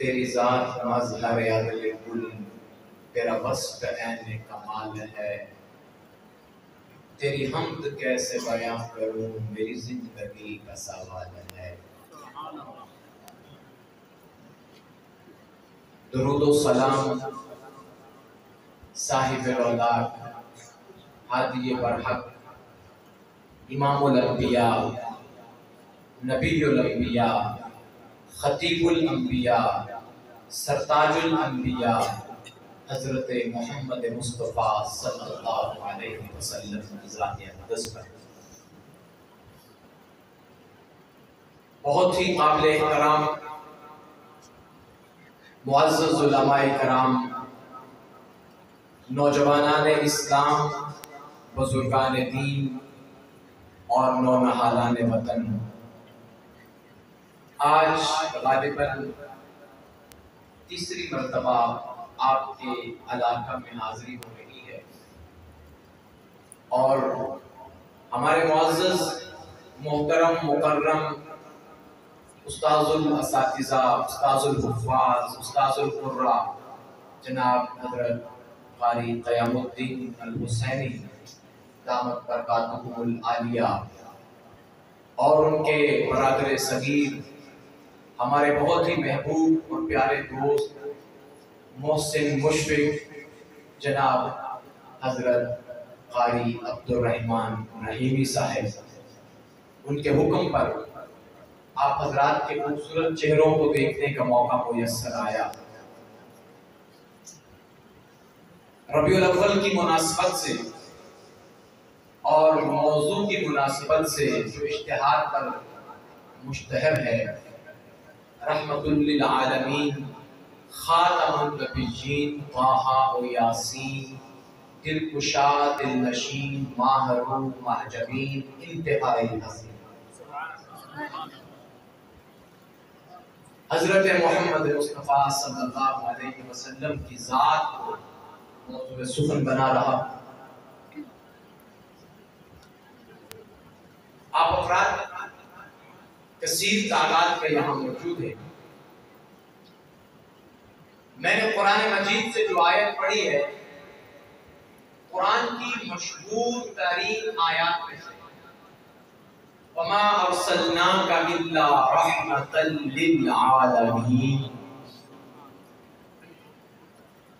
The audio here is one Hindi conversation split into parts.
तेरी ज़ात मज़हर अदल कुल, तेरा वस्फ़ ऐन कमाल है। तेरी हम्द कैसे बयां करूं, मेरी जिंदगी का सवाल है। दुरूद व सलाम साहिब औलाद, हादी बरहक, इमामुल अंबिया, नबीयुल अंबिया, खतीबुल अंबिया, सरताजुल अंबिया, हज़रत मोहम्मद मुस्तफ़ा सल्लल्लाहु अलैहि वसल्लम पर बहुत ही काबिल एहतराम मुअज़्ज़ज़ उलमाए कराम, नौजवानान इस्लाम, बुजुर्गान दीन और नौनहालान वतन, आज गालिबन तीसरी मर्तबा आपके इलाका में हाजिरी हो रही है और हमारे मुअज़्ज़ज़ मोहतरम मुकर्रम उस्ताज़ुल असातिज़ा, उस्ताज़ुल हुफ़्फ़ाज़, उस्ताज़ुल क़ुर्रा जनाब हज़रत क़ारी क़यामुद्दीन अल हुसैनी दामत बरकातुहुमुल आलिया और उनके बरादर सगीर, हमारे बहुत ही महबूब और प्यारे दोस्त मोहसिन मुशफ़िक़ जनाब हज़रत क़ारी अब्दुर्रहमान रहीमी साहब, उनके हुक्म पर आप हज़रात के खूबसूरत चेहरों को देखने का मौका मुयस्सर आया। रबीउल अव्वल की मुनासबत से और मौजू की मुनासबत से जो इश्तिहार पर मुश्तहर है, रहमतुल लिल आलमीन खातमुन नबिय्यीन ताहा व यासीन दिलकुशा दिलनशीन माहरू महजबीन इंतहाई हसीन। हजरत मोहम्मद मुस्तफ़ा सल्लल्लाहु अलैहि वसल्लम की ज़ात को मौज़ूए सुफ़न बना रहा। आप अफराद कसीर तादाद में यहाँ मौजूद है। मैंने कुरान मजीद से जो आयत पढ़ी है, कुरान की मशहूर तरीन आयत में से वमा अरसलनाका इल्ला रहमतल लिल आलमीन,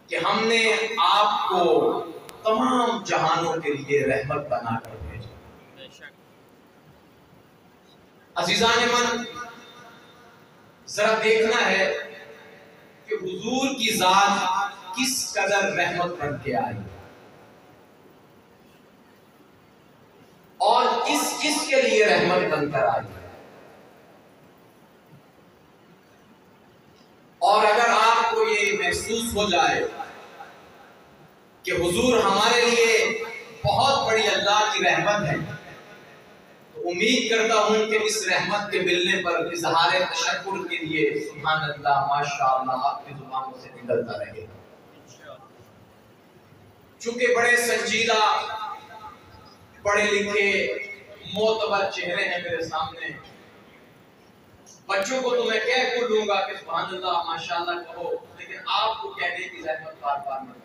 कि हमने आपको तमाम जहानों के लिए रहमत बनाकर भेजा। अजीजान मन, जरा देखना है कि हुजूर की जात किस कदर रहमत बन के आई और किस के लिए रहमत बनकर आई। और अगर आपको ये महसूस हो जाए कि हुजूर हमारे लिए बहुत बड़ी अल्लाह की रहमत है, तो उम्मीद करता हूं कि इस रहमत के मिलने पर इज़हार तशक्कुर के लिए सुभान अल्लाह माशाअल्लाह आपकी जुबानों से निकलता रहे। चूंकि बड़े संजीदा पढ़े लिखे मोतबर चेहरे हैं मेरे सामने, बच्चों को तो मैं कह कर लूंगा कि सुभान अल्लाह माशाअल्लाह कहो, लेकिन आपको कहने की ज़हमत बार बार मत।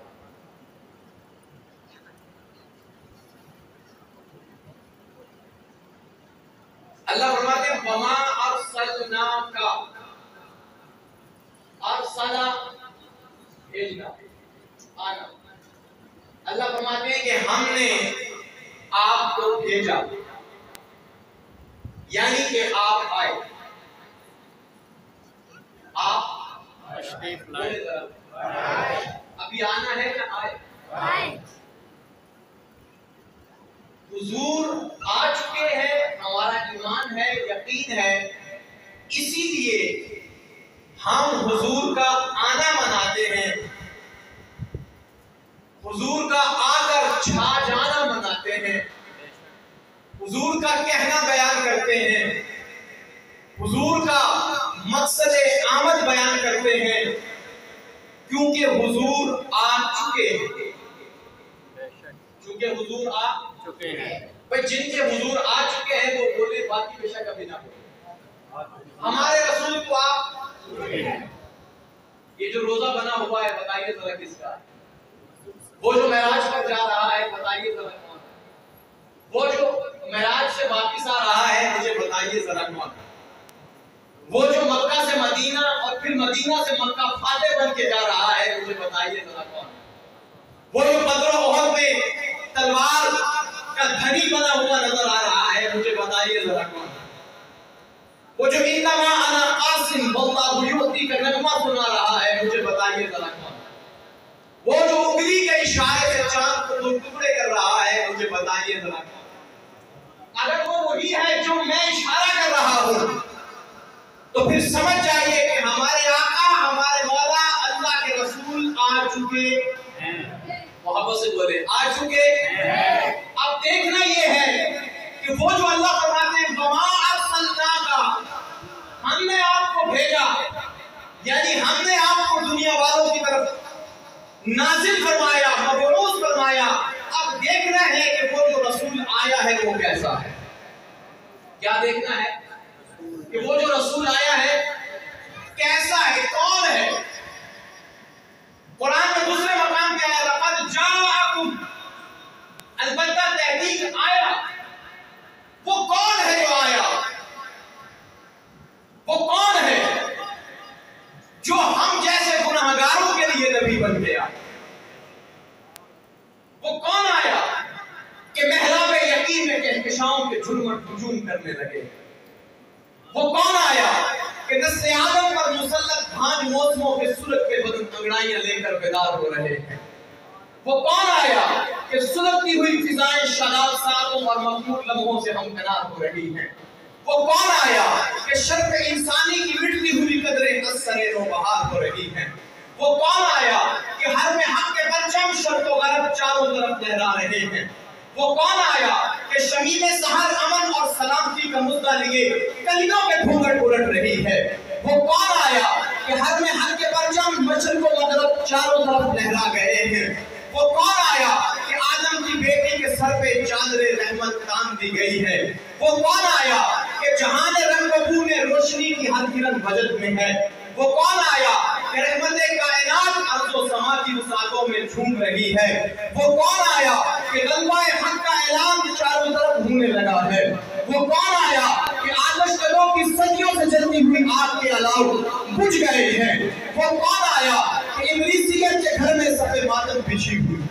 अल्लाह फरमाते हैं वमा अरसलनाका, अरसला भेजना, आना। अल्लाह फरमाते हैं कि हमने आपको भेजा, यानी कि आप आए। आप अभी आना है ना, आए। हुजूर आ चुके हैं, हमारा ईमान है, यकीन है, इसीलिए हम हुजूर का आना मनाते हैं, हुजूर का आकर छा जाना मनाते हैं, हुजूर का कहना बयान करते हैं, हुजूर का मकसद आमद बयान करते हैं, क्योंकि हुजूर आ चुके हैं। क्योंकि हुजूर आ चुके हैं। भाई जिनके हुजूर आ चुके हैं वो बोले, बाकी बेशक अभी ना बोले। हमारे रसूल को आप चुके हैं। ये जो रोजा बना हुआ है, बताइए जरा किसका है? वो जो मेराज पर जा रहा है, बताइए जरा कौन है? वो जो मेराज से वापिस आ रहा है, मुझे बताइए जरा कौन है? वो जो मक्का से मदीना और फिर मदीना से मक्का फातेह बन के जा रहा है, मुझे बताइए जरा कौन है? वो जो बदर ओहद में तलवार का धनी बना हुआ नजर आ रहा है, मुझे बताइए जरा कौन है? वो जो इन्नमा अना कासिम वल्लाहु युती का नगमा सुना रहा है, मुझे बताइए जरा कौन है? वो जो उंगली के इशारे से चांद को दो टुकड़े कर रहा है, मुझे बताइए जरा कौन है? अगर वो वही है जो मैं इशारा कर रहा हूं, तो फिर समझ जाइए कि हमारे आका, हमारे मौला, अल्लाह के रसूल आ चुके हैं। मोहब्बत से बोले, आ चुके हैं। अब देखना ये है कि वो जो अल्लाह फरमाते हैं वमा अरसलनाका, हमने आपको भेजा, यानी हमने आपको दुनिया वालों की तरफ नाजिल फरमाया, मबऊस फरमाया। अब देखना है कि वो जो रसूल आया है वो कैसा है। क्या देखना है? कि वो जो रसूल आया है कैसा है, कौन है। कुरान में दूसरे मकाम पे आया, लक़द जाअकुम, अलबत्ता तहकीक आया। वो कौन है जो आया? वो कौन है जो हम जैसे गुनाहगारों के लिए नबी बन गया? वो कौन आया कि महला पे यकीन में कहकशाओं के झुलमट हुजूम करने लगे? वो कौन आया कि नस्ल आदम पर मुसल्लत भांज मौसमों के सूरत पे बदन अंगड़ाइयां लेकर बेदार हो रहे हैं? वो कौन आया कि सुलगती हुई फिजाएं शराब सातों और मखमूर लम्हों से हमकनार हो रही हैं। वो कौन आया कि शर्फ इंसानी की मिटती हुई कदरें असरे नौबहार हो रही हैं। वो कौन आया कि हर में हक के परचम शर्तो गरब चारों तरफ लहरा रहे हैं। वो कौन आया कि शमीम सहर अमन और सलामती का मुद्दा लिए कलियों के घूंघट उलट रही है। वो कौन आया कि हर में हक के परचम मशरिक़ व मग़रिब चारों तरफ लहरा गए हैं। वो कौन आया कि आदम की बेटी के सर पे चादरे रहमत तान दी गई है। वो कौन आया कि जहान रंग में रोशनी की हर किरण वजद में है। वो कौन आया कि रहमत कायनात अर्ज़ो समा की वसातों में झूम रही है। वो कौन आया कि गलबाए हक का ऐलान चारों तरफ होने लगा है। वो कौन आया कि आदर्श कदों की सदियों से जलती हुई आग के अलाव बुझ गए हैं। वो कौन आया कि इब्लीसियत के घर में सफेद मातम बिछी हुई।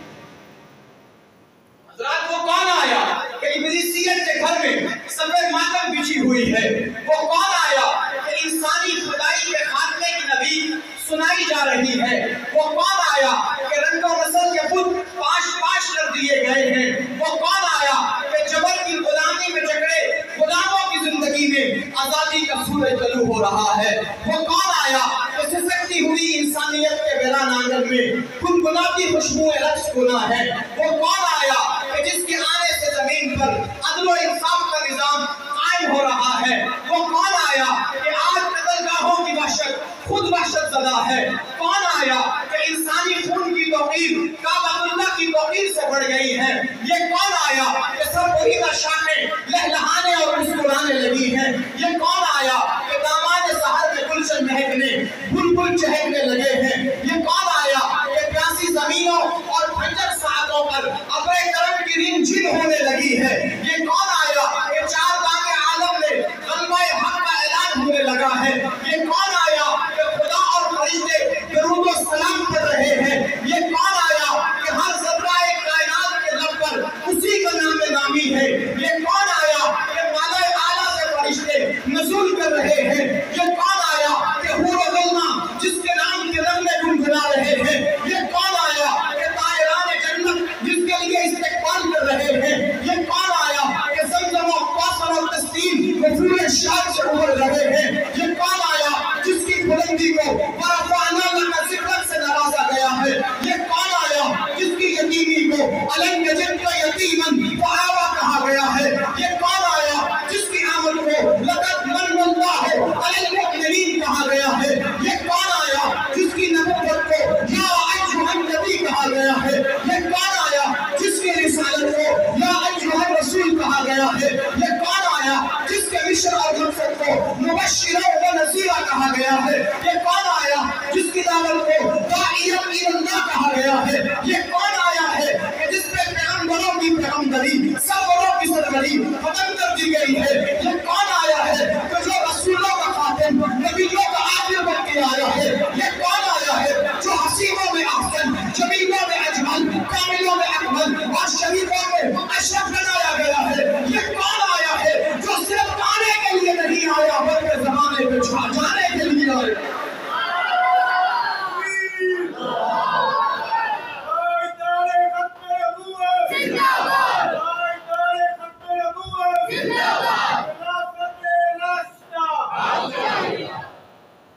वो कौन आया कि इब्लीसियत के घर में सफेद मातम बिछी हुई है। वो कौन आया कि इंसानी खुदाई के खात्मे की नबी सुनाई जा रही है। वो कौन आया कि रंगो नस्ल के बुत पाश पाश कर दिए गए हैं। वो कौन आया कि जबर की गुलामी में जकड़े गुलामों की जिंदगी में आजादी का सूरज तलू हो रहा है। वो कौन आया कि सिसकती हुई इंसानियत के वीरान आंगन में गुनगुनाती खुशबुएं रक्स गुना है। वो कौन आया कि जिसके आने से जमीन पर अदल व इंसाफ का निजाम कायम हो रहा है। वो कौन आया कि आज कत्लगाहों की वहशत खुद वहशत ज़दा है। कौन आया कि इंसानी खून की तौक़ीर काबतुल्लाह की तौक़ीर से बढ़ गई है। ये कौन आया कि सब वही का शाखें लहलहाने और मुस्कुराने लगी हैं। ये कौन आया कि दामाद सहर में गुलशन महकने बुलबुल चहकने लगे हैं। ये कौन आया कि प्यासी जमीनों और खंजर सातों पर अबे करम की रिमझिम होने लगी है। ये कौन आया कि चार दागे आलम में गलबाए हक का ऐलान होने लगा है। ये कौन आया कि खुदा और फरिश्ते दरूद व सलाम पढ़ रहे हैं। ये कौन आया कि हर ज़र्राए कायनात के लब पर उसी का नाम नामी है। ये कौन आया कि माले आला से फरिश्ते नज़ूल कर रहे हैं। ये कौन आया कि हूर व गुलमा जिसके नाम के रंग में गुनगुना रहे हैं। ये कौन आया कि तायरान जन्नत जिसके लिए इस्तिक़बाल कर रहे हैं। ये कौन आया कि ज़मज़म और कौसर और तस्नीम वफ़ूर शाद से उमड़ रहे हैं। ये कौन आया जिसकी बुलंदी को बरफ़ाना लगा ज़िक्र से नवाजा गया है। ये कौन आया जिसकी यतीमी को अलम नजम का यतीमन फ़आवा कहा गया है। ये कौन आया जिसकी आमद को लक़द मन्नल्लाहु अलल मुमिनीन कहा गया है। ये कौन आया जिसकी नबुव्वत को या अय्युहन नबी कहा गया है। ये कौन आया जिसकी रिसालत को या अय्युहर रसूल कहा गया है। ये कौन आया जिसके मिशन और मकसद को मुबश्शिरा व नज़ीरा कहा गया है। ये कौन आया जिसकी दावत को दाइयन इलल्लाह कहा गया है। ये कौन आया है कि जिस पे पैगंबरों की पैगंबरी सरवरों की सरवरी खत्म कर दी गई है। ये कौन आया है कि जो रसूलों का खातिम नबियों का आखिर बन के आया है। ये कौन आया है जो हसीनों में अहसन जमीलों में अजमल कामिलों में अकमल और शरीफों में अशरफ बनाया गया है। ये कौन आया है जो सिर्फ आने के लिए नहीं आया बल्कि ज़माने पे छा जाने के लिए आया।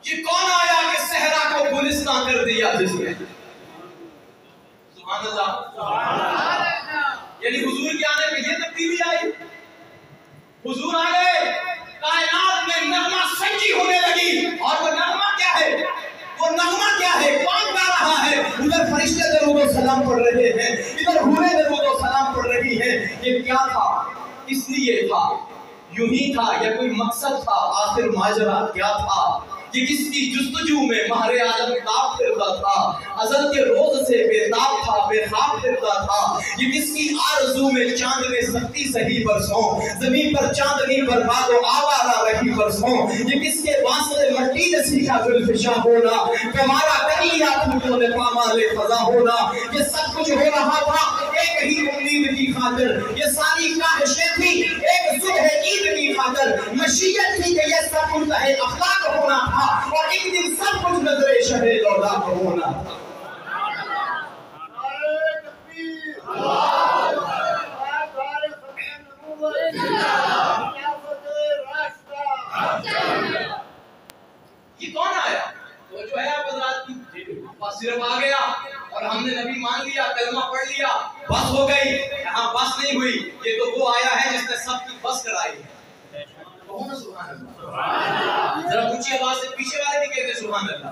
ये कौन आया कि सहरा को गुलिस्तान कर दिया जिसने। सुभान अल्लाह। यानी हुजूर के आने पे ये तब्दीली आई। हुजूर आ गए, कायनात में नगमा संजी होने लगी। और वो नगमा क्या है? वो नगमा क्या है? कौन गा रहा है? उधर फरिश्ते दरूद व सलाम पढ़ रहे हैं, इधर हूरें दरूद व सलाम पढ़ रही है। ये क्या था? इसलिए था, यूं ही था या कोई मकसद था? आखिर माजरा क्या था? ये किसकी जुस्तजू में महरे आलम ताब फिरता था? अज़ल के रोज से बेताब था, बेखाब फिरता था। ये किसकी आरज़ू में चांद ने सख्ती सही बरसों, जमीन पर चांदनी बर्बाद व आवारा रही बरसों। ये किसके वास्ते मट्टी ने सीखा जुल्फ़िशा होना, कमारा कर लिया फूलों ने पामाले फ़ज़ा होना। ये सब कुछ हो रहा था एक ही उम्मीद की खातिर। ये सारी ख्वाहिशें थी एक सुबह ईद की खातिर। मशीयत थी कि ये सब मुंतहे अखलाक होना था और एक दिन सब कुछ नजरे शहरे लौला होना था। कलमा पढ़ लिया, बस हो गई। यहाँ बस नहीं हुई, ये तो वो आया है जिसने सबकी बस कराई है। सुभान अल्लाह। जरा ऊंची आवाज से पीछे वाले भी कहते सुभान अल्लाह।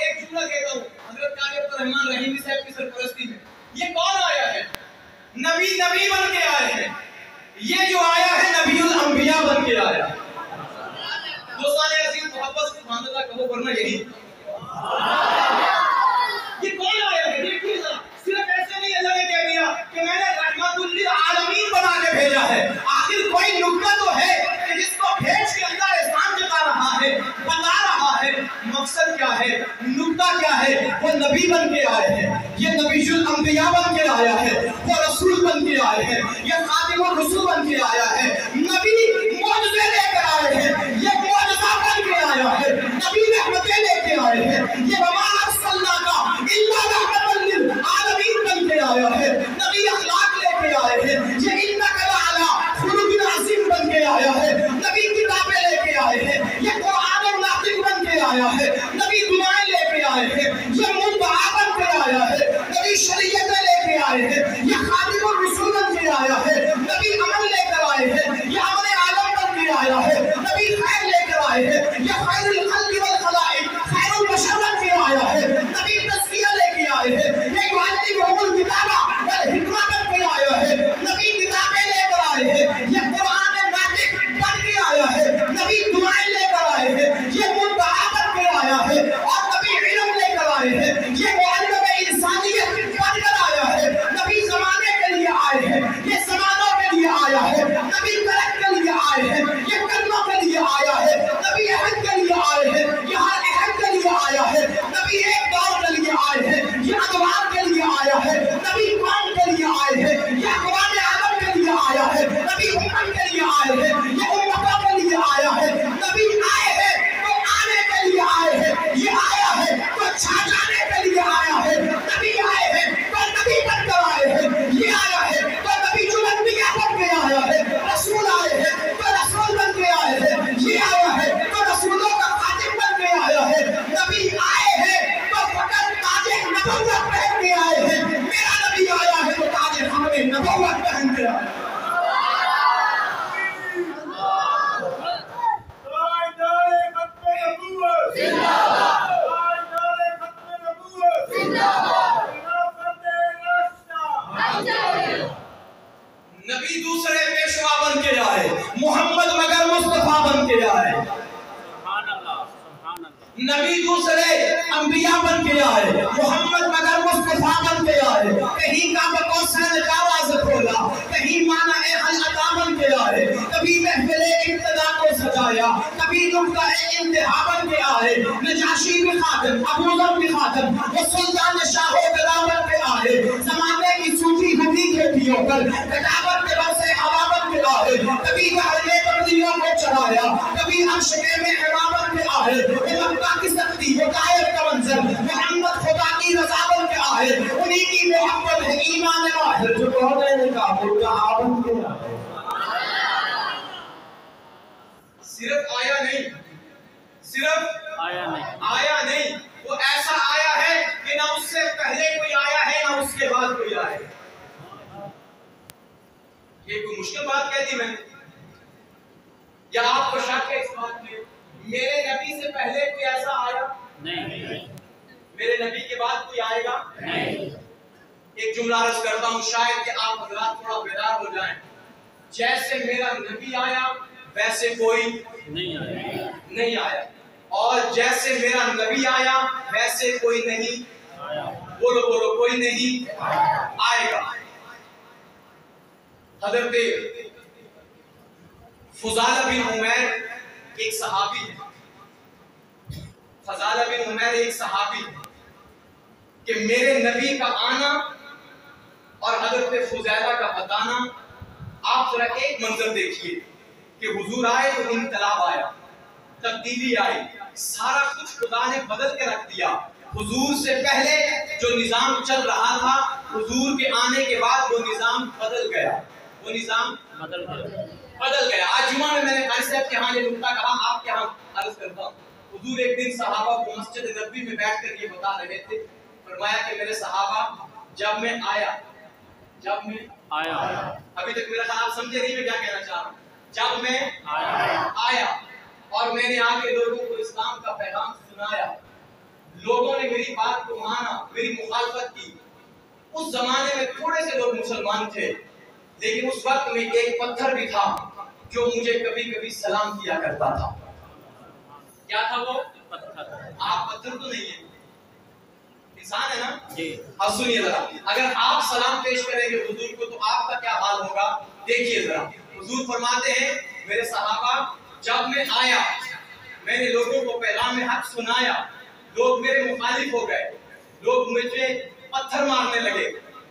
एक जुमला कहता हूँ, हजरत काजी अब्दुर्रहमान रहीमी साहब की सरपरस्ती में ये कौन आया है? नबी नबी बन के आए हैं। ये जो आया है नबीउल अंबिया बन के आया। दोस्ताने अजीज मोहब्बत से सुभान अल्लाह कहो, वरना यही ये कौन आया है? देखिए जरा, सिर्फ ऐसे नहीं अल्लाह ने कह दिया कि मैंने रहमतुल लिल आलमीन बना के भेजा है। आखिर कोई नुक्ता तो है कि जिसको भेज के अल्लाह एहसान जता रहा है, बता रहा है। मकसद क्या है, नुक्ता क्या है? वो नबी बन के आए हैं, ये नबीयुल अंबिया बन के आया है, वो रसूल बन के आए हैं, ये खातिमुर रसूल बन के आया है। नबी मौजज़े लेकर आए हैं, ये मौजज़ा बन के आया है। नबी रहमतें लेके आए हैं, ये वमा अर्सलनाका इल्ला रहमतल लिल आलमीन बन के आया है। नबी अखलाक लेके आए हैं, ये इन्नका लअला खुलुकिन अज़ीम बन के आया है। नबी किताबें लेके आए हैं, ये कुरान और नातिक बन के आया है। नबी दुआएं लेके आए हैं, ये मुद्दा बन के आया है। नबी शरीयतें लेके आए हैं, ये खातिमुर रसूल बन के आया है। नबी अमल लेकर आए हैं, ये अमल आलम बन के आया है। नबी खैर लेकर आए हैं, ये खैरुल खल्क़ि वल खलाइक खैरुल बशर बन के आया है। नबी तज़किया लेके आए हैं, ये युअल्लिमुहुल किताबा वल हिकमा बन के आया है। नबी किताबें लेकर आए हैं, ये कुरान नातिक बन के आया है। नबी दुआएं लेकर आए हैं, ये मुद्दा बन के आया है। और नबी इल्म लेकर आए हैं, ये मुअल्लिम इंसानियत बनकर आया है। नबी ज़माने के लिए आए हैं, ये ज़मानों के लिए आया है। नबी करक के लिए आए हैं, ये कर्मों के लिए आया है। नबी अहद के लिए आए हैं, ये हर अहद के लिए आया है। नबी एक दौर के लिए आए हैं, ये अदवार के लिए आया है। नबी कौम के लिए आए हैं, ये अक़वाम आलम के लिए आया है। नबी उम्मत के लिए आए हैं, ये उम्मतों के लिए आया है। नबी आए हैं तो आने के लिए आए हैं, ये आया है तो छा जाने के लिए आया है। नबी आए हैं तो नबी बनकर आए हैं, ये आया है तो नबी जुलंबिया बन के आया है। रसूल आए हैं तो रसूल बन के आए हैं, ये आया है तो रसूलों का खातिम बन के आया है। नबी आए हैं तो फकत ताजे नबुव्वत पहन के आए हैं। मेरा नबी आया है तो ताजे हमने नबुव्वत पहन के आया है। नबी दूसरे पेशवा बन के आए, मोहम्मद मगर मुस्तफा बन के आए। नबी दूसरे अंबिया बन के आए, मोहम्मद मगर मुस्तफा बन के आए। कहीं का बकौसर आवाज खोला, कहीं माना हल अता बन के आए। कभी महफिले इब्तिदा को सजाया, कभी नुक्ता इंतहा बन के आए। नजाशी भी खातिम, अबू ज़र भी खातिम, वो सुल्तान शाहो गदा बन के आए। ज़माने की सूफी हदी खेतियों पर कटावत के बरसे हवा बन के आए। कभी गहरे बंदियों को चढ़ाया, कभी अर्श में इमाम के आए। मक्का की सख्ती, वो कायद का मंजर, मोहम्मद खुदा की रज़ा बन के आए। उन्हीं की मोहब्बत है ईमान वाहिद, जो कहने का मुद्दा बन के आए। सिर्फ आया नहीं, सिर्फ आया नहीं, वो ऐसा आया है कि ना उससे पहले कोई आया है ना उसके बाद कोई आया है। ये कोई मुश्किल बात कह दी मैंने, या आपको शक है इस बात में? मेरे नबी से पहले कोई ऐसा आया नहीं, मेरे नबी के बाद कोई आएगा नहीं। एक जुमला अर्ज करता हूँ, शायद कि आप हजरात थोड़ा बेदार हो जाएं। जैसे मेरा नबी आया वैसे कोई नहीं आया, और जैसे मेरा नबी आया वैसे कोई नहीं आया। बोलो बोलो, कोई नहीं आएगा। हजरत फुज़ाला बिन उमैर एक सहाबी है, फज़ाला बिन उमैर एक सहाबी है कि मेरे नबी का आना और हजरत फुज़ैला का बताना। आप जरा एक मंजर देखिए कि हुजूर आए तो इनकलाब आया, तब्दीली आई, सारा कुछ खुदा ने बदल के रख दिया। हुजूर से पहले जो निजाम चल रहा था, हुजूर के आने के बाद वो निजाम बदल गया, वो निजाम बदल गया। आज जुमा में मैंने कारी साहब के यहाँ ये नुक्ता कहा, आपके यहाँ अर्ज करता हूँ। हुजूर एक दिन सहाबा को मस्जिद नबवी में बैठकर ये बता रहे थे फरमाया कि मेरे सहाबा जब मैं आया अभी तक मेरा ख्याल समझे नहीं मैं क्या कहना चाह रहा हूँ। जब मैं आया और मैंने आके लोगों को इस्लाम का पैगाम सुनाया, लोगों ने मेरी बात को माना, मेरी मुखालफत की। उस जमाने में थोड़े से लोग मुसलमान थे, लेकिन उस वक्त में एक पत्थर भी था जो मुझे कभी कभी सलाम किया करता था। क्या था वो पत्थर? आप पत्थर तो नहीं है, इंसान है ना जी। अब सुनिए जरा, अगर आप सलाम पेश करेंगे हुजूर को तो आपका क्या हाल होगा, देखिए जरा। हुजूर फरमाते हैं मेरे सहाबा जब मैं आया मैंने लोगों को पैगाम हक सुनाया, लोग मेरे मुखालिफ हो गए, लोग मुझे पत्थर मारने लगे,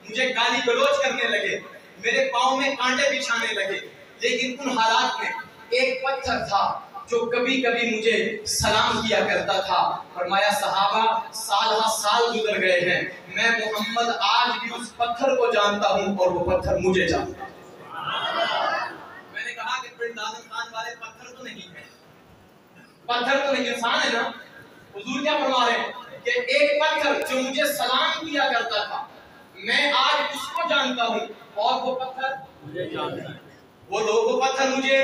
मुझे गाली गलौज करने लगे, मेरे पाँव में कांटे बिछाने लगे, लेकिन उन हालात में एक पत्थर था जो कभी कभी मुझे सलाम किया करता था। फरमाया सहाबा साल हा साल गुजर गए हैं, मैं मोहम्मद आज भी उस पत्थर को जानता हूं और वो पत्थर मुझे जानता है। मैंने कहा कि प्रिंस आजम खान वाले पत्थर तो नहीं है, पत्थर तो नहीं, इंसान है ना। हुजूर क्या फरमा रहे हैं कि एक पत्थर जो मुझे सलाम किया करता था मैं आज उसको जानता हूं और वो पत्थर मुझे जानता है, वो पत्थर मुझे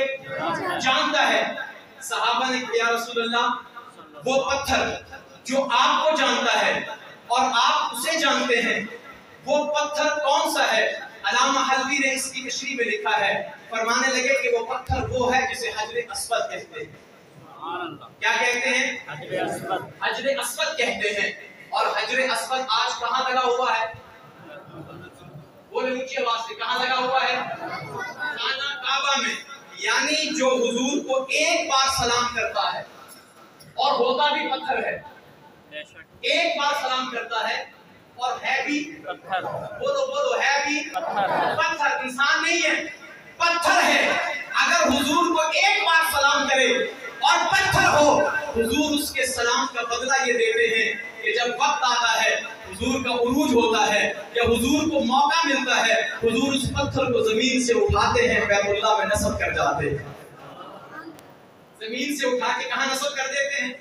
जानता है। सहाबा ने कहा या रसूलल्लाह, वो पत्थर जो आपको जानता है और आप उसे जानते हैं, वो पत्थर कौन सा है? अल्लामा हल्बी ने इसकी तशरीह में लिखा है, फरमाने लगे कि वो पत्थर वो है जिसे हजरे अस्वद कहते हैं। क्या कहते हैं? हजरे अस्वद कहते हैं। और हजरे अस्वद आज कहाँ लगा हुआ है? बोले ऊंची आवाज से, कहाँ लगा हुआ है? खाना काबा में। यानी जो हुजूर को एक बार सलाम करता है और होता भी पत्थर है, एक बार सलाम करता है और है भी पत्थर। बोलो है भी पत्थर, इंसान नहीं है, पत्थर है। अगर हुजूर को एक बार सलाम करे और पत्थर हो, हुजूर उसके सलाम का बदला ये देते हैं कि जब वक्त आता है, हुजूर का उरूज होता है, जब हुजूर को मौका मिलता है, हुजूर उस पत्थर को जमीन से उठाते हैं, बैतुल्लाह में नस्ब कर जाते हैं। जमीन से उठा के कहां नस्ब कर देते हैं?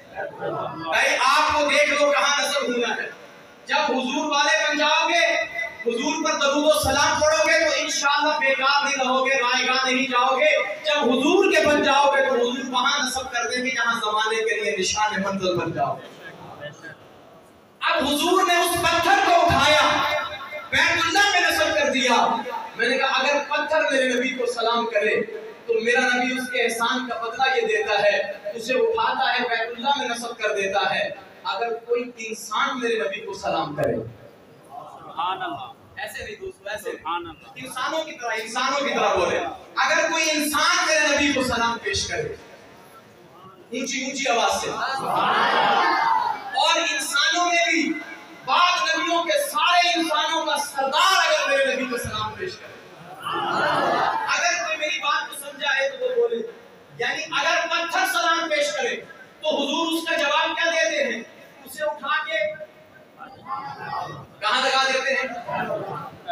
भाई आपको देख लो कहां नस्ब होना है। जब हुजूर वाले बन जाओगे, हुजूर पर दरूद व सलाम पढ़ोगे तो इंशाअल्लाह बेकार नहीं रहोगे, रायगा नहीं जाओगे। जब हुजूर के बन जाओगे तो हुजूर वहां नस्ब कर देंगे जहां जमाने के लिए निशान मंजिल बन जाओगे। अब हुजूर ने उस पत्थर को उठाया, बैतुल्लाह में नस्ब कर दिया। मैंने कहा अगर पत्थर मेरे नबी को सलाम करे तो मेरा नबी उसके एहसान का बदला ये देता है, उसे उठाता है, बैतुल्लाह में नस्ब कर देता है। अगर कोई इंसान मेरे नबी को सलाम करे, ऐसे नहीं दोस्तों, ऐसे इंसानों की तरह बोले, अगर कोई इंसान मेरे नबी को सलाम पेश करे ऊंची आवाज से, और इंसानों में भी बाद नबियों के सारे इंसानों का सरदार अगर मेरे नबी को सलाम पेश करे, अगर कोई मेरी बात को समझा है तो वो बोले। यानी अगर पत्थर सलाम पेश करे तो हुजूर उसका जवाब क्या देते हैं? उसे उठा के कहां लगा देते हैं?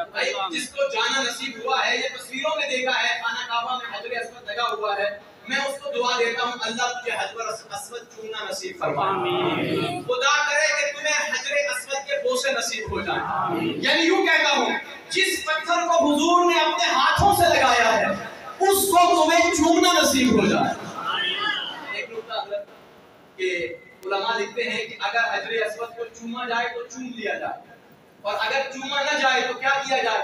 भाई जिसको जाना नसीब हुआ है, ये तस्वीरों में देखा है, खाना काबा में हजरे अस्वद लगा हुआ है, मैं उसको दुआ देता हूं अल्लाह तुझे हजरे अस्वद चूमना नसीब फरमाए, खुदा करे कि तुम्हें हजरे अस्वद के बोसे नसीब हो जाए। यानी यूं कहता हूं, जिस पत्थर को हुजूर ने अपने हाथों से लगाया है उसको तुम्हें चूमना नसीब हो जाए। एक नुक्ता कि उलमा लिखते हैं कि अगर हजरे अस्वद को चूमा जाए तो चूम लिया जाए, और अगर चूमा न जाए तो क्या किया जाए?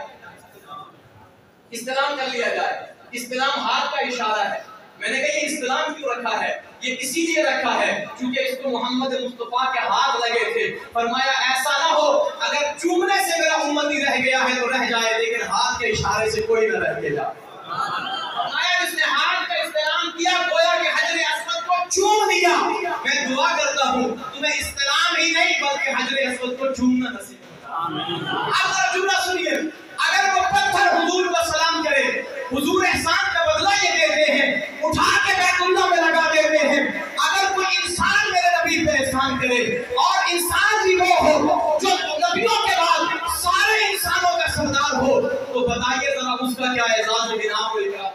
इस्तेलाम कर लिया जाए। इस्तेलाम हाथ का इशारा है। मैंने कहा ये इस्तेलाम क्यों रखा है? ये इसीलिए रखा है क्योंकि इसको मोहम्मद मुस्तफा के हाथ लगे थे। फरमाया ऐसा ना हो अगर चूमने से मेरा उम्मती रह गया है तो रह जाए, लेकिन हाथ के इशारे से कोई न रह गया। फरमाया जिसने हाथ का इस्तेलाम किया गोया कि हजरे अस्वद को चूम लिया। मैं दुआ करता हूँ तुम्हें इस्तेलाम ही नहीं बल्कि हजरे अस्वद को चूमना नसीब। अब जरा जुमला सुनिए, अगर वो पत्थर हुजूर को सलाम करे, हुजूर एहसान का बदला ये देते हैं, उठा के बैतुल्लाह में लगा देते हैं। अगर कोई इंसान मेरे नबी पे एहसान करे, और इंसान भी वो हो जो नबियों के बाद सारे इंसानों का सरदार हो, तो बताइए जरा उसका क्या एजाज और इनाम होगा?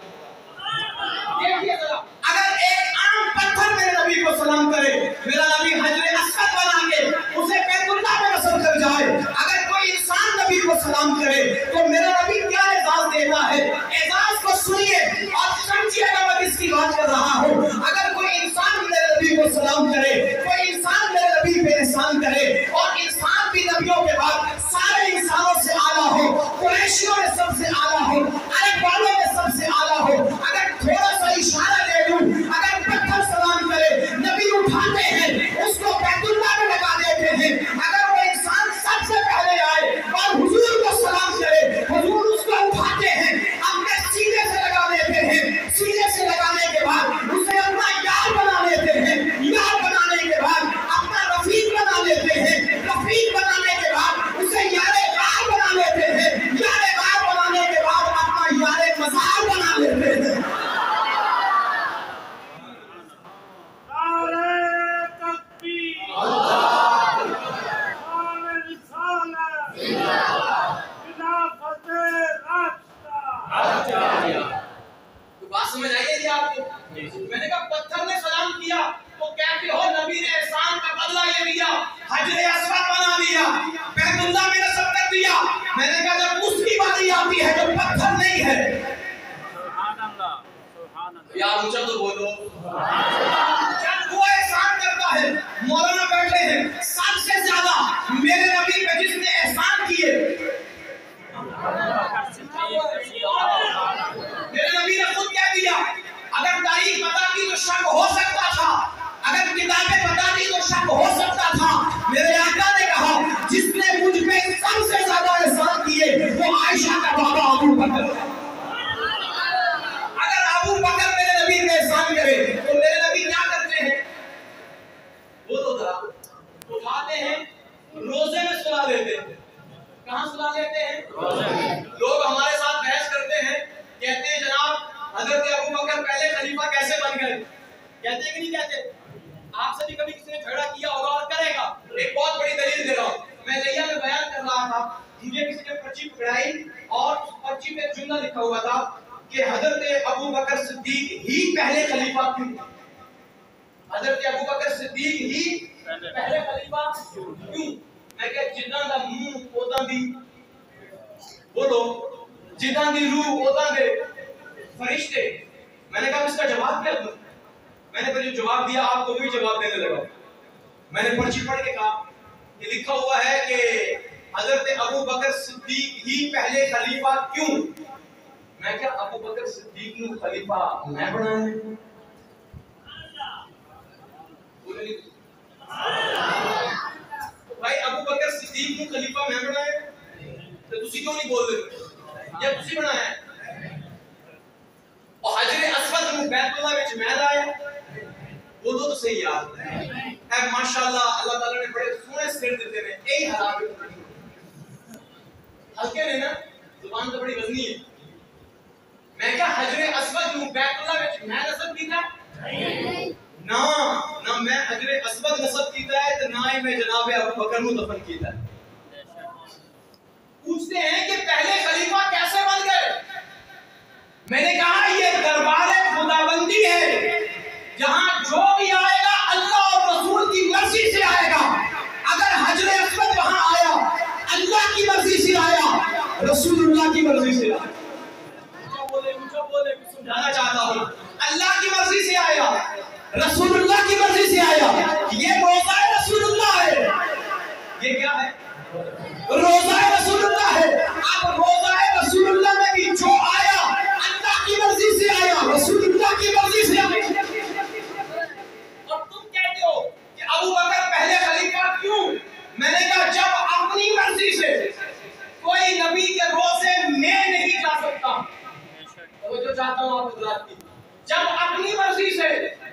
देखिए जरा, अगर एक आम पत्थर मेरे नबी को सलाम करे, मेरा नबी हजरे अस्वद बना के उसे बैतुल्लाह में नस्ब कर जाए, जाए, अगर कोई इंसान नबी को सलाम करे तो मेरा नबी क्या एजाज देता है, एजाज को सुनिए और समझिएगा मैं किसकी बात कर रहा हूँ। अगर कोई इंसान मेरे नबी को सलाम करे, कोई इंसान मेरे नबी पे एहसान करे, और इंसान भी नबियों के बाद सारे इंसानों से आला हो, कुरैशियों में सबसे आला हो, अरब वालों में सबसे आला हो, अगर थोड़ा सा इशारा दे दूं, अगर पत्थर सलाम करे, नबी उठाते हैं उसको बैतुल्लाह में लगा देते हैं। अगर वो इंसान सबसे पहले आए और हुजूर को सलाम करे, हुजूर उसको उठाते हैं, अपने सीने से लगा देते हैं, सीने से लगाने के बाद उसे अपना यार बना लेते हैं, यार बनाने के बाद अपना रफीक बना लेते हैं, रफीक बनाने के बाद उसे यारे गार बना लेते हैं, यारे गार बनाने के बाद अपना यारे मज़ार बना लेते हैं। बात समझ आई है जी आपको? मैंने कहा पत्थर ने सलाम किया तो कहते हो नबी ने एहसान का बदला ये लिया, हजरे अस्वद बना दिया, बैतुल्लाह में नस्ब कर दिया। मैंने कहा जब उसकी बारी आती है जो पत्थर नहीं है, यार ऊंचा तो बोलो, जब वो एहसान करता है, मौलाना बैठे हैं, सबसे ज्यादा मेरे नबी पे जिसने एहसान किए, मेरे नबी ने खुद कह दिया, अगर तारीख बताती तो शक हो सकता था, अगर किताबें बताती तो शक हो सकता था। मेरे आका ने कहा जिसने मुझ पे सबसे ज्यादा एहसान किए वो आयशा का बाबा अबू बकर। अगर अबू बकर मेरे नबी पे एहसान करे तो मेरे नबी क्या करते हैं? वो तो उठाते हैं, रोजे में सुला देते हैं। कहाँ सुला देते हैं? लोग हमारे साथ बहस करते हैं, कहते हैं जनाब हजरत अबू बकर पहले खलीफा कैसे बन गए? कहते हैं कि नहीं कहते? आपसे भी कभी किसी ने झगड़ा किया होगा और करेगा। एक बहुत बड़ी दलील दे रहा हूँ, मैं लिया में बयान कर रहा था, मुझे किसी ने पर्ची पकड़ाई और उस पर्ची पे जुमला लिखा हुआ था कि हजरत अबू बकर सिद्दीक ही पहले खलीफा क्यों? हजरत अबू बकर सिद्दीक ही पहले खलीफा क्यों? मैं कह जिन्ना दा मुंह ओदा दी बोलो, जिन्ना दी रूह ओदा दे फरिश्ते। मैंने कहा इसका जवाब क्या दूं? मैंने फिर जो जवाब दिया आपको वही जवाब देने लगा। मैंने पर्ची पढ़ के कहा ये लिखा हुआ है कि हजरत अबू बकर सिद्दीक ही पहले खलीफा क्यों? मैं क्या अबू बकर सिद्दीक को खलीफा मैं बनाया? भाई अबू बकर सिद्दीक को खलीफा मैं बनाया तो तुसी क्यों नहीं बोल रहे? ये तुसी बनाया है। और हजरे अस्वद में बैतुल्लाह में मैं लाया, वो तो सही याद है। माशाल्लाह अल्लाह ताला ने बड़े सोने सिर देते हैं, यही हराम हल्के ने ना, जुबान तो बड़ी वजनी है। मैं क्या हजरे अस्वद में बैतुल्लाह में मैं नस्ब कीता ना, ना मैं हजरे अस्वद नस्ब कीता है तो ना ही मैं जनाब अबू बकर को दफन कीता है। पूछते हैं कि पहले खलीफा कैसे बन गए? मैंने कहा ये दरबार खुदाबंदी है, जहां जो भी आएगा अल्लाह और रसूल की मर्जी से आएगा। अगर हजरे अस्वद वहां आया अल्लाह की मर्जी से आया, रसूलुल्लाह की मर्जी से आया। मुझे बोले समझाना चाहता हूं, अल्लाह की मर्जी से आया, रसूलुल्लाह की मर्जी से आया। ये रोज़ा रसूलुल्लाह है। ये क्या है? रोज़ा रसूलुल्लाह है। अब रोज़ा रसूलुल्लाह में भी जो आया अल्लाह की मर्जी से आया, रसूलुल्लाह की मर्जी से आया। और तुम कहते हो कि अबू बकर पहले खलीफा क्यों? मैंने कहा जब अपनी मर्जी से कोई नबी के रोज़े में नहीं जा सकता, तो जो चाहता हूं आप गुजरात की, जब अपनी मर्जी से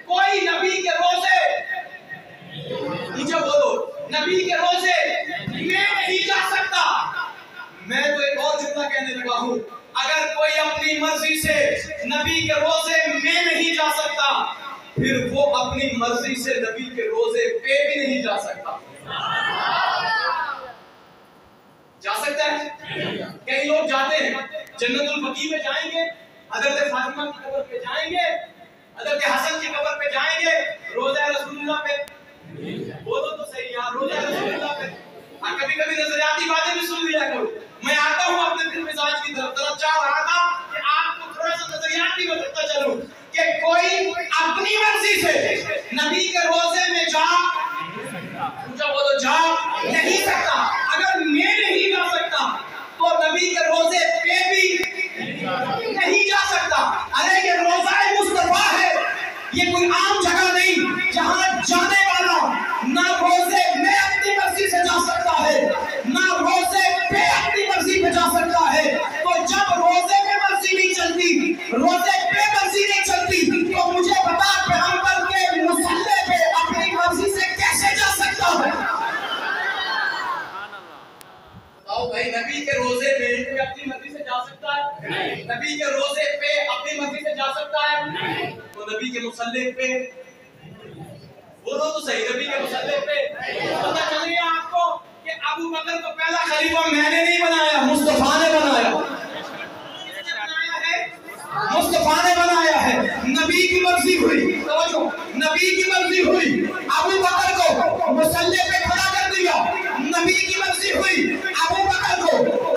कोई नबी के रोज़े, मुझे बोलो, नबी के रोज़े में नहीं जा सकता, मैं तो एक और जुमला कहने लगा हूं, अगर कोई अपनी मर्जी से नबी के रोज़े में नहीं जा सकता, फिर वो अपनी मर्जी से नबी के रोज़े पे भी नहीं जा सकता। जा सकता है? कई लोग जाते हैं, जन्नतुल बकी में जाएंगे, हज़रत फातिमा की कब्र पे जाएंगे, हज़रत हसन की कब्र पे जाएंगे, रोज़ा रसूलुल्लाह पे बोलो तो सही यार, रोज़ा रसूलुल्लाह पे। कभी कभी नजरियाती बातें भी सुन लिया करो। मैं आता हूँ अपने दिल मिजाज की तरफ चाह रहा था कि आपको थोड़ा सा नजरियात भी बताता चलूं कि कोई अपनी मर्जी से नबी के रोजे में जा बोलो जा नहीं सकता। अगर मैं नहीं जा सकता तो नबी के रोजे पे भी नहीं जा सकता। अरे ये रोजा मुस्तफा है, ये कोई आम जगह नहीं जहां जाने वाला ना रोजे में अपनी मर्जी से जा सकता है ना रोजे पे अपनी मर्जी पे जा सकता है। तो जब रोजे में मर्जी नहीं चलती, रोजे पे मर्जी नहीं चलती, तो मुझे बता पैगंबर के मुसल्ले पे अपनी मर्जी से कैसे जा सकता है? बताओ भाई, नबी के रोजे पे कोई अपनी मर्जी से जा सकता है? नहीं। नबी के रोजे पे अपनी मर्जी से जा सकता है? नहीं। तो नबी के मुसल्ले पे बोलो तो सही, नबी के मुसल्ले पे पता चल गया आपको कि अबू बकर को पहला खलीफा मैंने नहीं बनाया, मुस्तफा ने बनाया। किसने बनाया है? मुस्तफा ने बनाया है। नबी की मर्जी हुई, समझो, नबी की मर्जी हुई अबू बकर को मुसल्ले पे खड़ा कर दिया। नबी की मर्जी हुई अबू बकर को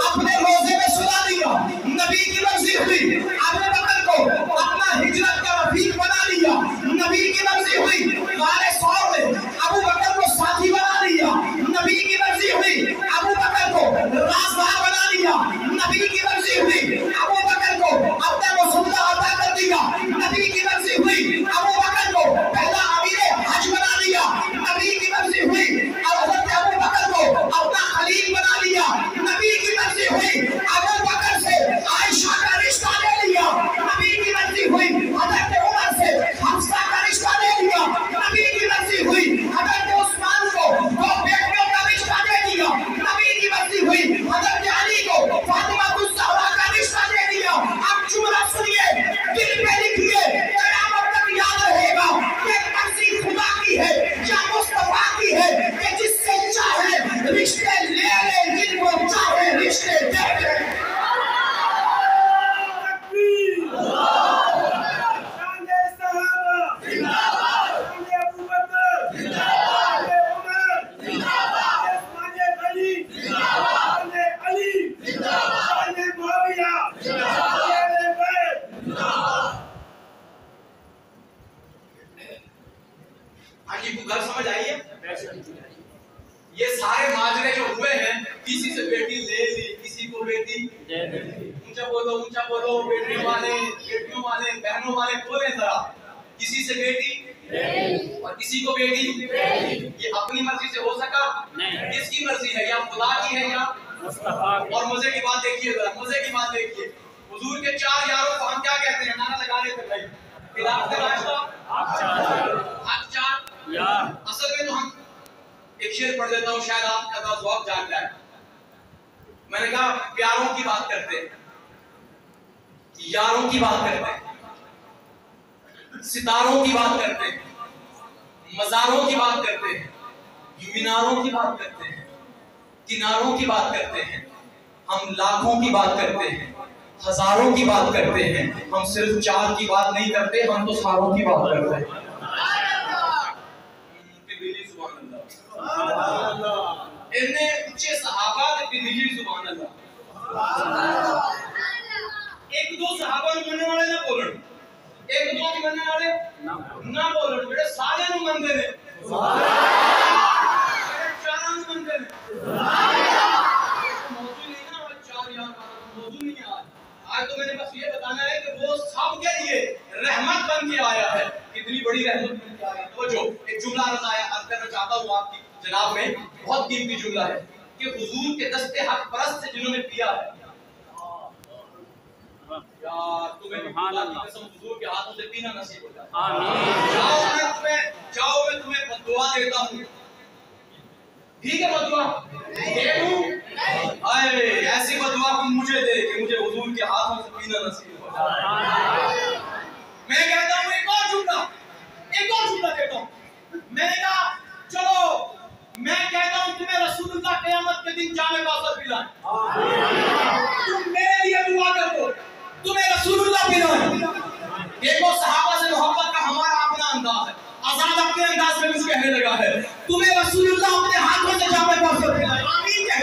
अपने रोजे में सुला दिया। नबी की मर्जी हुई अबू बकर को अपना हिजरत का रफीक बना लिया। नबी की मर्जी हुई गारे सौर में अबू बकर को साथी बना लिया। नबी की मर्जी हुई अबू बकर को राजदार बना लिया। नबी की मर्जी हुई अबू बकर को अपना मुसल्ला अता कर दिया। नबी की मर्जी हुई अबू बकर को पहला अमीर हज बना लिया। नबी की मर्जी हुई हज़रत अबू बकर को अपना खलील बना लिया। नबी की मर्जी हुई अबू बकर से आयशा का रिश्ता ले लिया। नबी की मर्जी हुई हज़रत उमर से हफ्सा का रिश्ता ले लिया। नबी की मर्जी हुई हज़रत उस्मान को दो बेटियों का रिश्ता दे दिया। नबी की मर्जी हुई हज़रत अली को फातिमा ज़हरा का रिश्ता दे दिया। अब जुमला सुनिए, दिल पे लिखिए, क़यामत तक याद रहेगा कि मर्जी खुदा की है या मुस्तफा की है कि जिससे चाहे रिश्ते ले ले, जिनको चाहे रिश्ते दे दे। घर समझ आई है? ये सारे माजरे जो हुए हैं, किसी से बेटी ले ली, किसी को बेटी ऊंचा बोलो, बेटियों वाले, बहनों वाले बोले जरा, किसी से बेटी और किसी को बेटी। ये अपनी मर्जी से हो सका? नहीं। किसकी मर्जी है? या खुदा की है या मुस्तफा की? और मजे की बात देखिए जरा, मजे की बात देखिए, हुजूर के चार यारों को हम क्या कहते हैं? नारा लगा रहे थे भाई, खिलाफ असल में तो हम एक शेर पढ़ देता हूँ, शायद आपका जवाब जाग जाए। मैंने कहा प्यारों की बात करते हैं, यारों की बात करते हैं, सितारों की बात करते हैं, मज़ारों की बात करते हैं, मीनारों की बात करते हैं, किनारों की बात करते हैं, हम लाखों की बात करते हैं, हजारों की बात करते हैं, हम सिर्फ चार की बात नहीं करते, हम तो सारों की बात करते हैं। इतने ऊंचे सहाबा के दिली सुभान अल्लाह। एक दो सहाबा नु मनने वाले ना बोलन, एक दो की मनने वाले ना बोलन, बेटे सारे नु मनदे ने सुभान अल्लाह, चारों नु मनदे ने सुभान अल्लाह। मौजूद नहीं ना, और चार यार मौजूद नहीं आज तो मैंने बस ये बताना है कि वो सबके लिए रहमत बन के आया है। कितनी बड़ी रहमत बन के आया। तो जो एक जुमला अर्ज करना चाहता हूँ आपकी जनाब में, बहुत कीमती जुमला है कि हुजूर के दस्ते हक परस्त से जिन्होंने पिया है, यार तुम्हें कसम हुजूर के हाथों से पीना नसीब हो जाए। आमीन। जाओ मैं तुम्हें बद्दुआ देता हूँ, ठीक है? बद्दुआ दे दूं? अरे ऐसी बद्दुआ तुम मुझे दे कि मुझे हुजूर के हाथों से पीना नसीब हो जाए। मैं कहता हूँ एक और जुमला देता हूँ। मैंने कहा चलो मैं कहता हूँ तुम्हें रसूलुल्लाह क़यामत के दिन जामे कौसर पिलाएं, तुम मेरे लिए दुआ कर दो, तुम्हें रसूलुल्लाह पिलाएं। देखो सहाबा से मोहब्बत का हमारा अपना अंदाज है, आजाद अपने अंदाज में कुछ कहने लगा है, तुम्हें रसूलुल्लाह अपने हाथों से जामे कौसर पिलाएं। आमीन।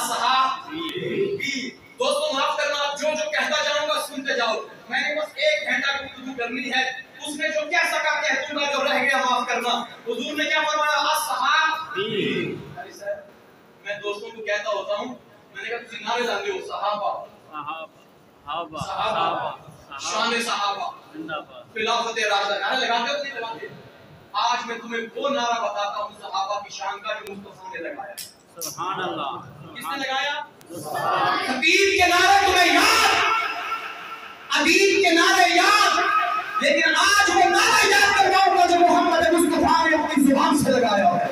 अस्हाबी। दोस्तों माफ करना, आप जो जो कहता जाऊंगा सुनते जाओ। मैंने बस 1 घंटा गुफ्तगू करनी है, उसमें जो कह सका कह दूंगा, जो रह गया माफ करना। हुजूर ने क्या फरमाया? अस्हाबी। अरे सर, मैं दोस्तों को कहता होता हूँ, मैंने कहा तुम नारे लाते हो, सहाबा शान सहाबा खिलाफत राशिदा, नारे लगाते हो नहीं लगाते? आज मैं तुम्हें वो नारा बताता हूँ सहाबा की शान का, जो मुस्तफा ने लगाया। सुभान अल्लाह। किसने लगाया? खतीब के नारे तुम्हें याद, अदीब के नारे याद, लेकिन आज वो नारा याद करवाऊंगा जो मोहम्मद मुस्तफा ने अपनी जुबान से लगाया है।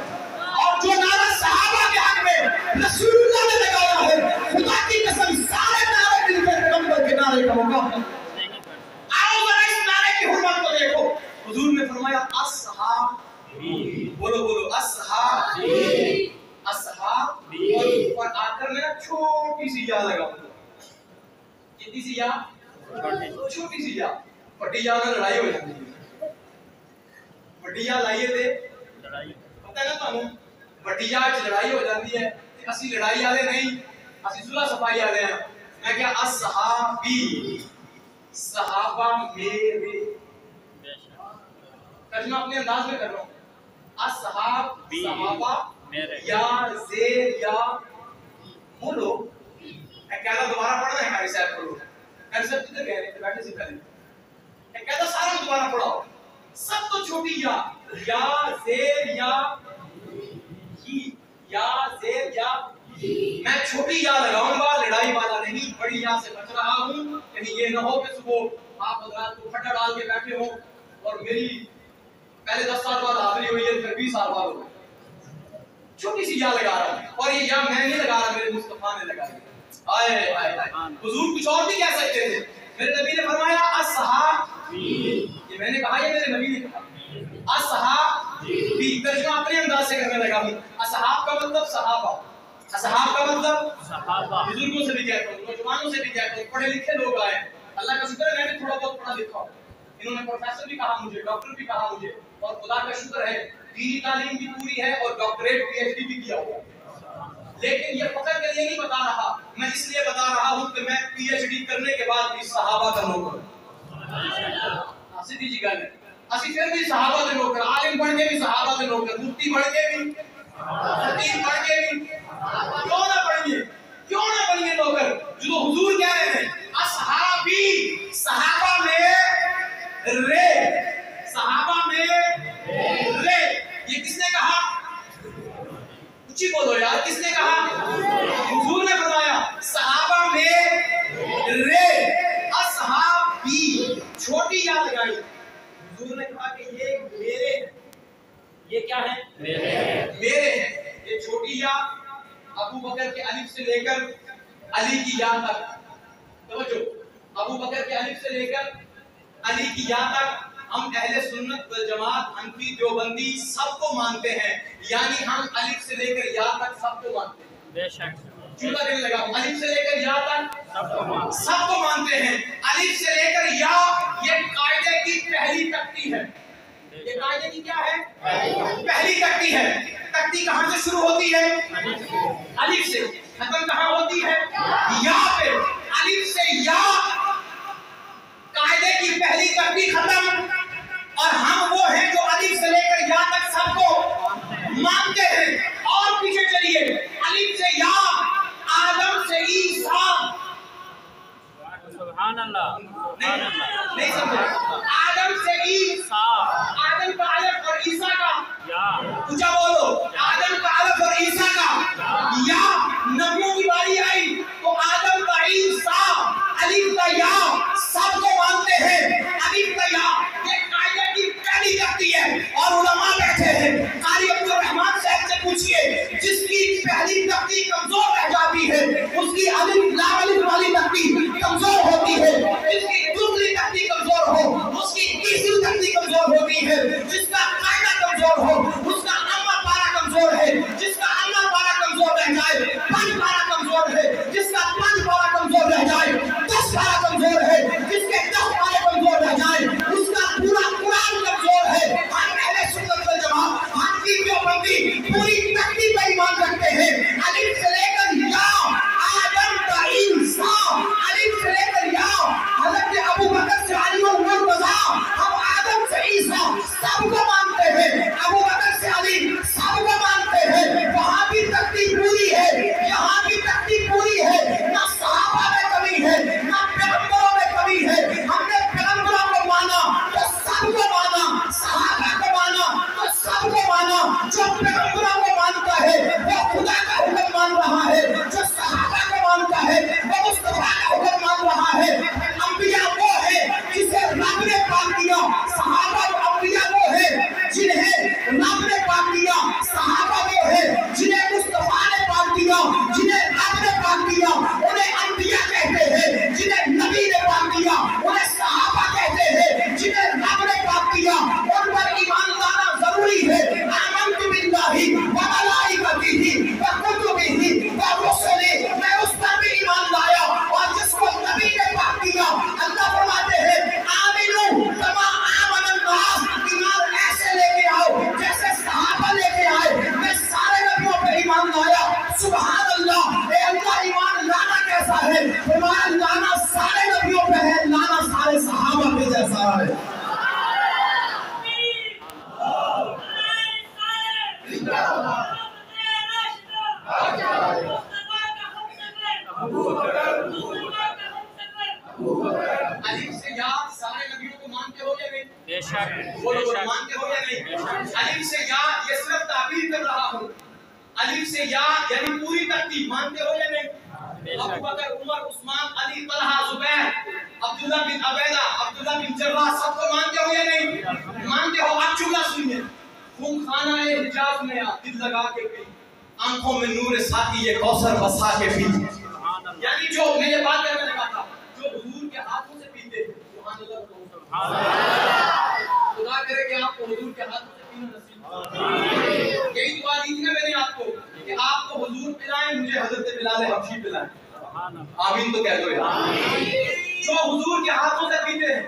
और जो नारा सहाबा के हक में रसूलुल्लाह ने लगाया है, खुदा की कसम सारे नारे मिलकर पैगंबर के नारे का मुकाबला। आओ जरा इस नारे की हुर्मत को देखो। हुजूर ने फरमाया अस्हाबी। बोलो बोलो अस्हाबी, अस्हाबी। और आखिर में ना छोटी सी या लगाऊंगा। कितनी सी या? छोटी सी या। बड़ी या में लड़ाई हो जाती है। बड़ी या लाइए थे, पता है ना तुहानू? बड़ी या च लड़ाई हो जाती है। असि लड़ाई वाले नहीं, असि सुलह सफाई वाले हैं। मैं क्या अस्हाबी, सहाबा मेरे। तर्जुमा अपने अंदाज में कर रहा हूँ। अस्हाब सहाबा या ज़ेर या। बोलो कहता दोबारा पढ़ना है। कारी साहब बोलो, कारी साहब किधर गए थे? बैठे से पहले कहता सारा दोबारा पढ़ाओ। सब तो छोटी या ज़ेर या ही, या ज़ेर या। मैं छोटी या लगाऊंगा, लड़ाई वाला नहीं। बड़ी या से बच रहा हूँ, कहीं ये ना हो कि सुबह आप हजरात को फटा डाल के बैठे हो और मेरी पहले 10 साल बाद हाजिरी हुई है, फिर 20 साल बाद हो गई। छोटी सी या लगा रहा हूँ, और ये या मैं नहीं लगा रहा, मेरे मुस्तफा ने लगाई। आए आए आए। हुजूर कुछ और भी कह सकते थे। मेरे नबी ने फरमाया अस्हाबी। ये मैंने कहा, ये मेरे नबी ने कहा। अस्हाबी तर्जुमा अपने अंदाज से करने लगा हूँ। अस्हाब का मतलब सहाबा, अस्हाब का मतलब सहाबा। बुजुर्गों से भी कहता हूँ, नौजवानों से भी कहता हूँ, पढ़े लिखे लोग आए। अल्लाह का शुक्र है मैं भी थोड़ा बहुत पढ़ा लिखा हूँ। इन्होंने प्रोफेसर भी कहा मुझे, डॉक्टर भी कहा मुझे, और खुदा का शुक्र है दीनी तालीम भी पूरी है और डॉक्टरेट पीएचडी भी किया हुआ। लेकिन ये फख्र के लिए नहीं बता रहा, मैं इसलिए बता रहा हूँ कि मैं पीएचडी करने के बाद भी सहाबा का नौकर। सीधी जी गल है। असि फिर भी सहाबा के नौकर, आलिम बन के भी सहाबा के नौकर, मुफ्ती बन के भी, खतीब बन के भी। क्यों ना बनिए, क्यों ना बनिए नौकर? जो हुजूर कह रहे थे अस्हाबी, सहाबा में रे, सहाबा में रे। ये किसने कहा? ऊंची बोलो यार, किसने कहा? हुजूर ने बताया सहाबा में रे, अस्हाबी। छोटी या लगाई। हुजूर ने कहा कि ये मेरे, ये क्या है? मेरे हैं। ये छोटी या अबू बकर के अलिफ से लेकर अली की या तक। समझो, अबू बकर के अलिफ से लेकर अली की या तक हम अहले सुन्नत वल जमात, हनफी, देवबंदी सबको मानते हैं। यानी हम अलिफ से लेकर या तक सबको मानते हैं। बेशक चूल्हा देने लगा हूं। अलिफ से लेकर या तक सबको मानते हैं। अलिफ से लेकर या, ये कायदे की पहली तख्ती है। ये कायदे की क्या है? पहली तख्ती है। तख्ती कहां से शुरू होती है? अलिफ से। खत्म कहां होती है? या पे। अलिफ से या कायदे की पहली तख्ती खत्म, और हम वो हैं जो अलिफ से लेकर या तक सबको मानते हैं। और पीछे चलिए, अलिफ से या, आदम से ईसा। सुभान अल्लाह, नहीं समझे? आदम से ईसा, आदम का अलिफ और ईसा का या। ऊंचा बोलो, आदम का अलिफ और ईसा का या। नबियों की बारी आई तो आदम का ईसा, अलिफ का या, सबको मानते हैं। अलिफ का या ये कायदे की पहली तख्ती है। और उलमा बैठे हैं, कारी अब्दुल रहमान साहब से पूछिए, जिसकी पहली तख्ती कमजोर रह जाती है उसकी अलिफ ला अलिफ वाली तख्ती कमजोर होती है। जिसकी दूसरी तख्ती कमजोर हो उसकी तीसरी तख्ती कमजोर होती है। जिसका कायदा कमजोर हो उसका अम्मा पारा कमजोर है। जिसका अम्मा पारा कमजोर रह जाए, पंच पारा कमजोर है। जिसका पंच पारा कमजोर रह जाए, 10 पारा कमजोर है। जिसके 10 पारे कमजोर रह जाए उसका पूरा कुरान कमजोर है। हम अहले सुन्नत वल जमात, हम की देवबंदी पूरी तख्ती पर ईमान रखते हैं। अलिफ से लेकर या ए अल्लाह ईमान लाना कैसा है? ईमान लाना सारे नबियों पे है, लाना सारे सहाबा पे जैसा है। अलीफ से या सारे नबियों को मानते हो या नहीं? बेशक। बोलो मानते हो या नहीं? अलीफ से या ये सिर्फ ताबीर कर रहा हूँ। अलीफ से या यानी पूरी तरतीब मानते हो या नहीं? अबू बकर, उमर, उस्मान, अली, तलहा, जुबैर, अब्दुल्ला बिन अबैदा, अब्दुल्ला बिन जर्राह, सबको मानते हो या नहीं? मानते हो। अब जुमला सुनिए। तुम खाना हिजाज में दिल लगा के पी, आंखों में नूर साथी ये कौसर बसा के पी। यानी जो मैं ये बात करने लगा था, जो हुजूर के हाथों से पीते थे, सुभान अल्लाह, खुदा करे कि आपको हुजूर के हाथों से पीना नसीब हो। यही दुआ दी थी ना मैंने आपको कि आपको हुजूर पिलाएं, मुझे हजरत बिलाल हबशी पिलाएं। आमीन तो कह दो यार। जो हुजूर के हाथों से पीते हैं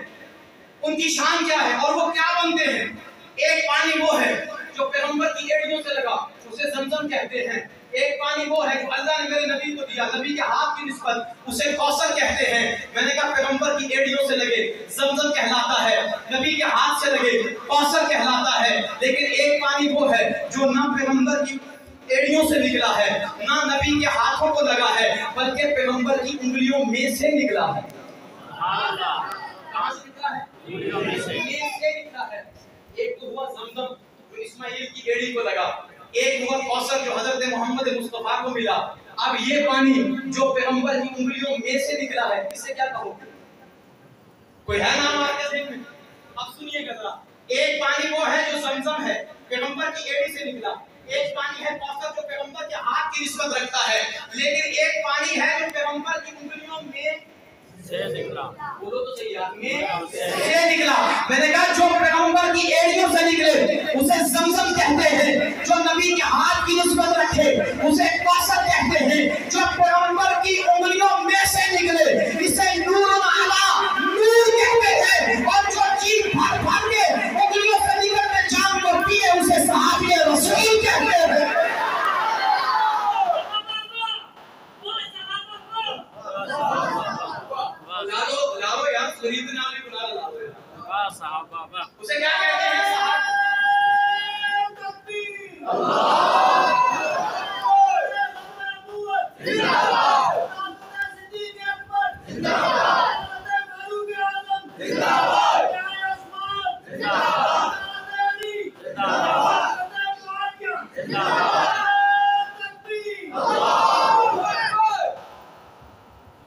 उनकी शान क्या है और वो क्या बनते हैं? एक पानी वो है जो पैगंबर की एड़ियों से लगा, उसे ज़मज़म कहते हैं। एक पानी वो है जो अल्लाह ने मेरे नबी को दिया, नबी के हाथ की निस्बत, उसे कौसर कहते हैं। मैंने कहा पैगंबर की एड़ियों से लगे ज़मज़म कहलाता है, नबी के हाथ से लगे कौसर कहलाता है। लेकिन एक पानी वो है जो ना पैगंबर की एड़ियों से निकला है, ना नबी के हाथों को लगा है, बल्कि पैगंबर की उंगलियों में से निकला है। कहां से निकला है? उंगलियों में से निकला है। एक तो हुआ ज़मज़म जो इस्माइल की एड़ी को लगा, एक हुआ कौसर जो हजरत मोहम्मद मुस्तफा को मिला। अब ये पानी जो पैगंबर की उंगलियों में से निकला है, इसे क्या कहोगे? कोई है नाम आपके ज़हन में? अब सुनिएगा जरा। एक पानी वो है जो ज़मज़म है, पैगंबर की एड़ी से निकला। एक पानी है कौसर जो पैगंबर के हाथ की निस्बत रखता है। लेकिन एक पानी है जो पैगंबर की उंगलियों में से निकला। बोलो तो सही यार, में से निकला। मैंने कहा जो पैगंबर की एड़ियों से निकले उसे ज़मज़म कहते हैं, जो नबी के हाथ की निस्बत रखे उसे कौसर कहते हैं, जो पैगंबर की उंगलियों में से निकले इसे नूरुन अला नूर कहते हैं, और जो चीज भर भर के उंगलियों से निकलते जान को पिए उसे सहाबी रसूल कहते हैं। लाओ यार, फरीद नाम भी बुला लाओ यार। वाह साहब वाह। उसे क्या कहते हैं?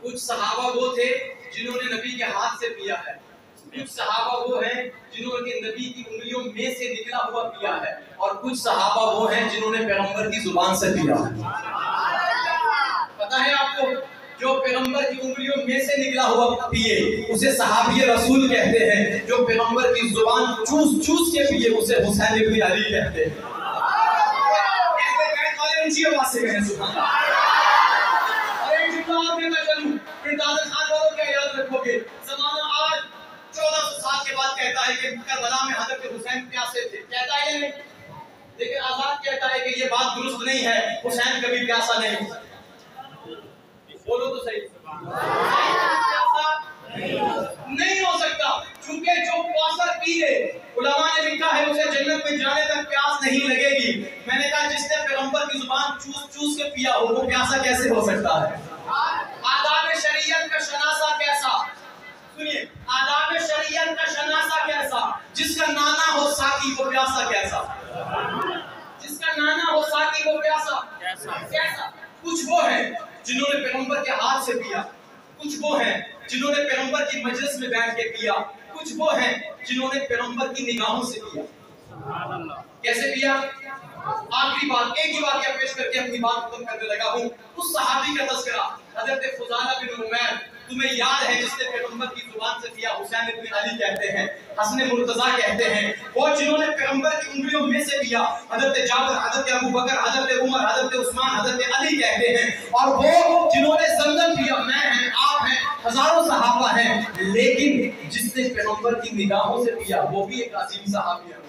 कुछ सहाबा वो थे जिन्होंने नबी के हाथ से पिया है, कुछ सहाबा वो हैं जिन्होंने नबी की उंगलियों में से निकला हुआ पिया है, और कुछ सहाबा वो हैं जिन्होंने पैगंबर की जुबान से पिया है। पता है आपको, जो पैगंबर की उंगलियों में से निकला हुआ पिए उसे सहाबी रसूल कहते हैं, जो पैगंबर की जुबान चूस चूस के पिए उसे हुसैन इब्न अली कहते हैं। ऐसे बैठ वाले ऊंची आवाज से कहें सुभान अल्लाह। फिर दादा खान वालों क्या याद रखोगे? ज़माना आज 1400 साल के बाद कहता है कि करबला में हज़रत हुसैन प्यासे थे, कहता है नहीं, लेकिन आजाद कहता है कि ये बात दुरुस्त नहीं है, हुसैन कभी प्यासा नहीं। बोलो तो सही। नहीं हो सकता, क्योंकि जो कौसर पी ले, उलमा ने लिखा है उसे जन्नत में जाने तक प्यास नहीं लगेगी। मैंने कहा जिसने पैगंबर की जुबान चूस चूस के पिया हो वो प्यासा कैसे हो सकता है? आदाब शरीयत का शनासा कैसा? सुनिए, आदाब शरीयत का शनासा कैसा? जिसका नाना हो साकी वो प्यासा कैसा? जिसका नाना हो साकी वो प्यासा कैसा? कुछ वो है जिन्होंने पैगंबर के हाथ से पिया, कुछ वो है जिन्होंने पैगंबर की मजलिस में बैठ के पिया, कुछ वो है जिन्होंने पैगंबर की निगाहों से पिया। कैसे पिया? आखिरी बात, एक ही वाकया पेश करके अपनी बात खत्म करने लगा हूँ। उस सहाबी का तज़किरा हज़रत फुज़ाला बिन उमैर, तुम्हें याद है जिसने पैगंबर की जुबान से पिया, हुसैन इब्न अली कहते हैं, हसन मुर्तज़ा कहते हैं, वो जिन्होंने पैगंबर की उंगलियों में से पिया हज़रत जाबिर, हज़रत अबू बकर, हज़रत उमर, हज़रत उस्मान, हज़रत अली कहते हैं, और वो जिन्होंने ज़मज़म पिया, मैं हैं, आप हैं, हजारों सहाबा हैं, लेकिन जिसने पैगंबर की निगाहों से पिया वो भी एक अजीम सहाबी है।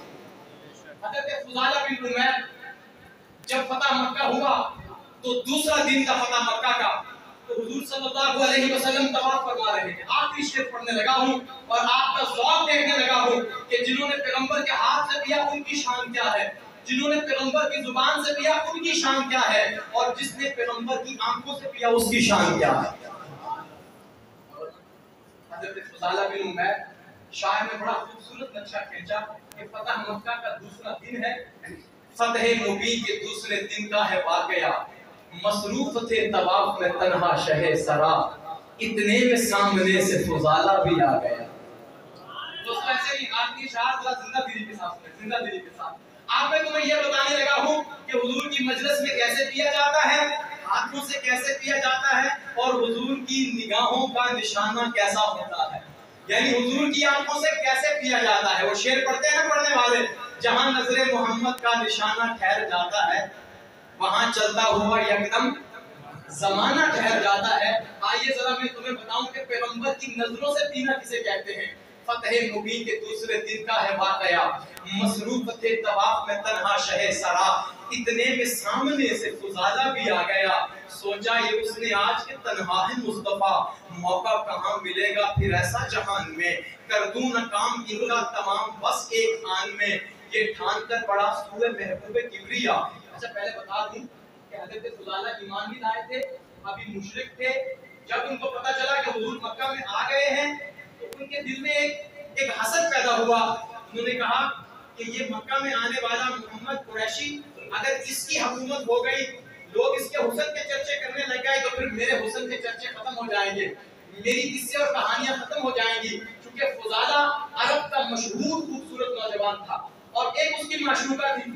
हज़रत फुज़ाला बिन उमैर, जब फतह मक्का हुआ तो दूसरा दिन था फतह मक्का का, तो हुजूर सल्लल्लाहु अलैहि वसल्लम तवाफ फरमा रहे थे। आखिरी शेर पढ़ने लगा हूं और आपका ज़ौक़ देखने लगा हूं कि जिन्होंने पैगंबर के हाथ से पिया उनकी शान क्या है, जिन्होंने पैगंबर की जुबान से पिया उनकी शान क्या है, और जिसने पैगंबर की आंखों से पिया उसकी शान क्या है। हज़रत फज़ाला बिन उमैर शायर ने बड़ा खूबसूरत नक्शा खींचा कि फतह मक्का का दूसरा दिन है, फतह मुबीन के दूसरे दिन का है वाक़या, मसरूफ थे तवाफ में तन्हा शहे सरा, इतने में सामने से फज़ाला भी आ गया। दोस्तों ऐसे ही आखिरी शायर थोड़ा जिंदा दिली के साथ सुने, जिंदा दिली के साथ। आप मैं तुम्हें यह बताने लगा हूं कि हुजूर की मजलिस में कैसे पिया जाता है, हाथों से कैसे पिया जाता है, और हुजूर की निगाहों का निशाना कैसा होता है, यानी हुजूर की आंखों से कैसे पिया जाता है। वो शेर पढ़ते हैं पढ़ने वाले, जहां नजरे मोहम्मद का निशाना ठहर जाता है, वहां चलता हुआ यकदम जमाना ठहर जाता है। आइए जरा मैं तुम्हें बताऊं कि पैगंबर की नजरों से पीना किसे कहते हैं। फतह मुबीन के दूसरे दिन का है वाक़या, मसरूफ थे तवाफ में तन्हा शहे सरा, इतने में सामने से फज़ाला भी आ गया। सोचा ये उसने आज के तन्हा है मुस्तफा, मौका कहाँ मिलेगा फिर ऐसा जहान में, कर दूं न काम इनका तमाम बस एक आन में, ये ठान कर बड़ा सूए महबूबे किबरिया। अच्छा पहले बता दूं कि हज़रत फज़ाला ईमान भी लाए थे, अभी मुशरिक थे। जब उनको पता चला कि हुजूर मक्का में आ गए हैं तो उनके दिल में एक हसद पैदा हुआ। उन्होंने कहा कि ये मक्का में आने वाला मोहम्मद कुरैशी, अगर इसकी हुकूमत हो गई, लोग इसके हुस्न के चर्चे करने लग गए, तो फिर मेरे हुस्न के चर्चे खत्म हो जाएंगे, मेरी किस्से और कहानियां खत्म हो जाएंगी। क्योंकि फज़ाला अरब का मशहूर खूबसूरत नौजवान था और एक उसकी माशूका थी,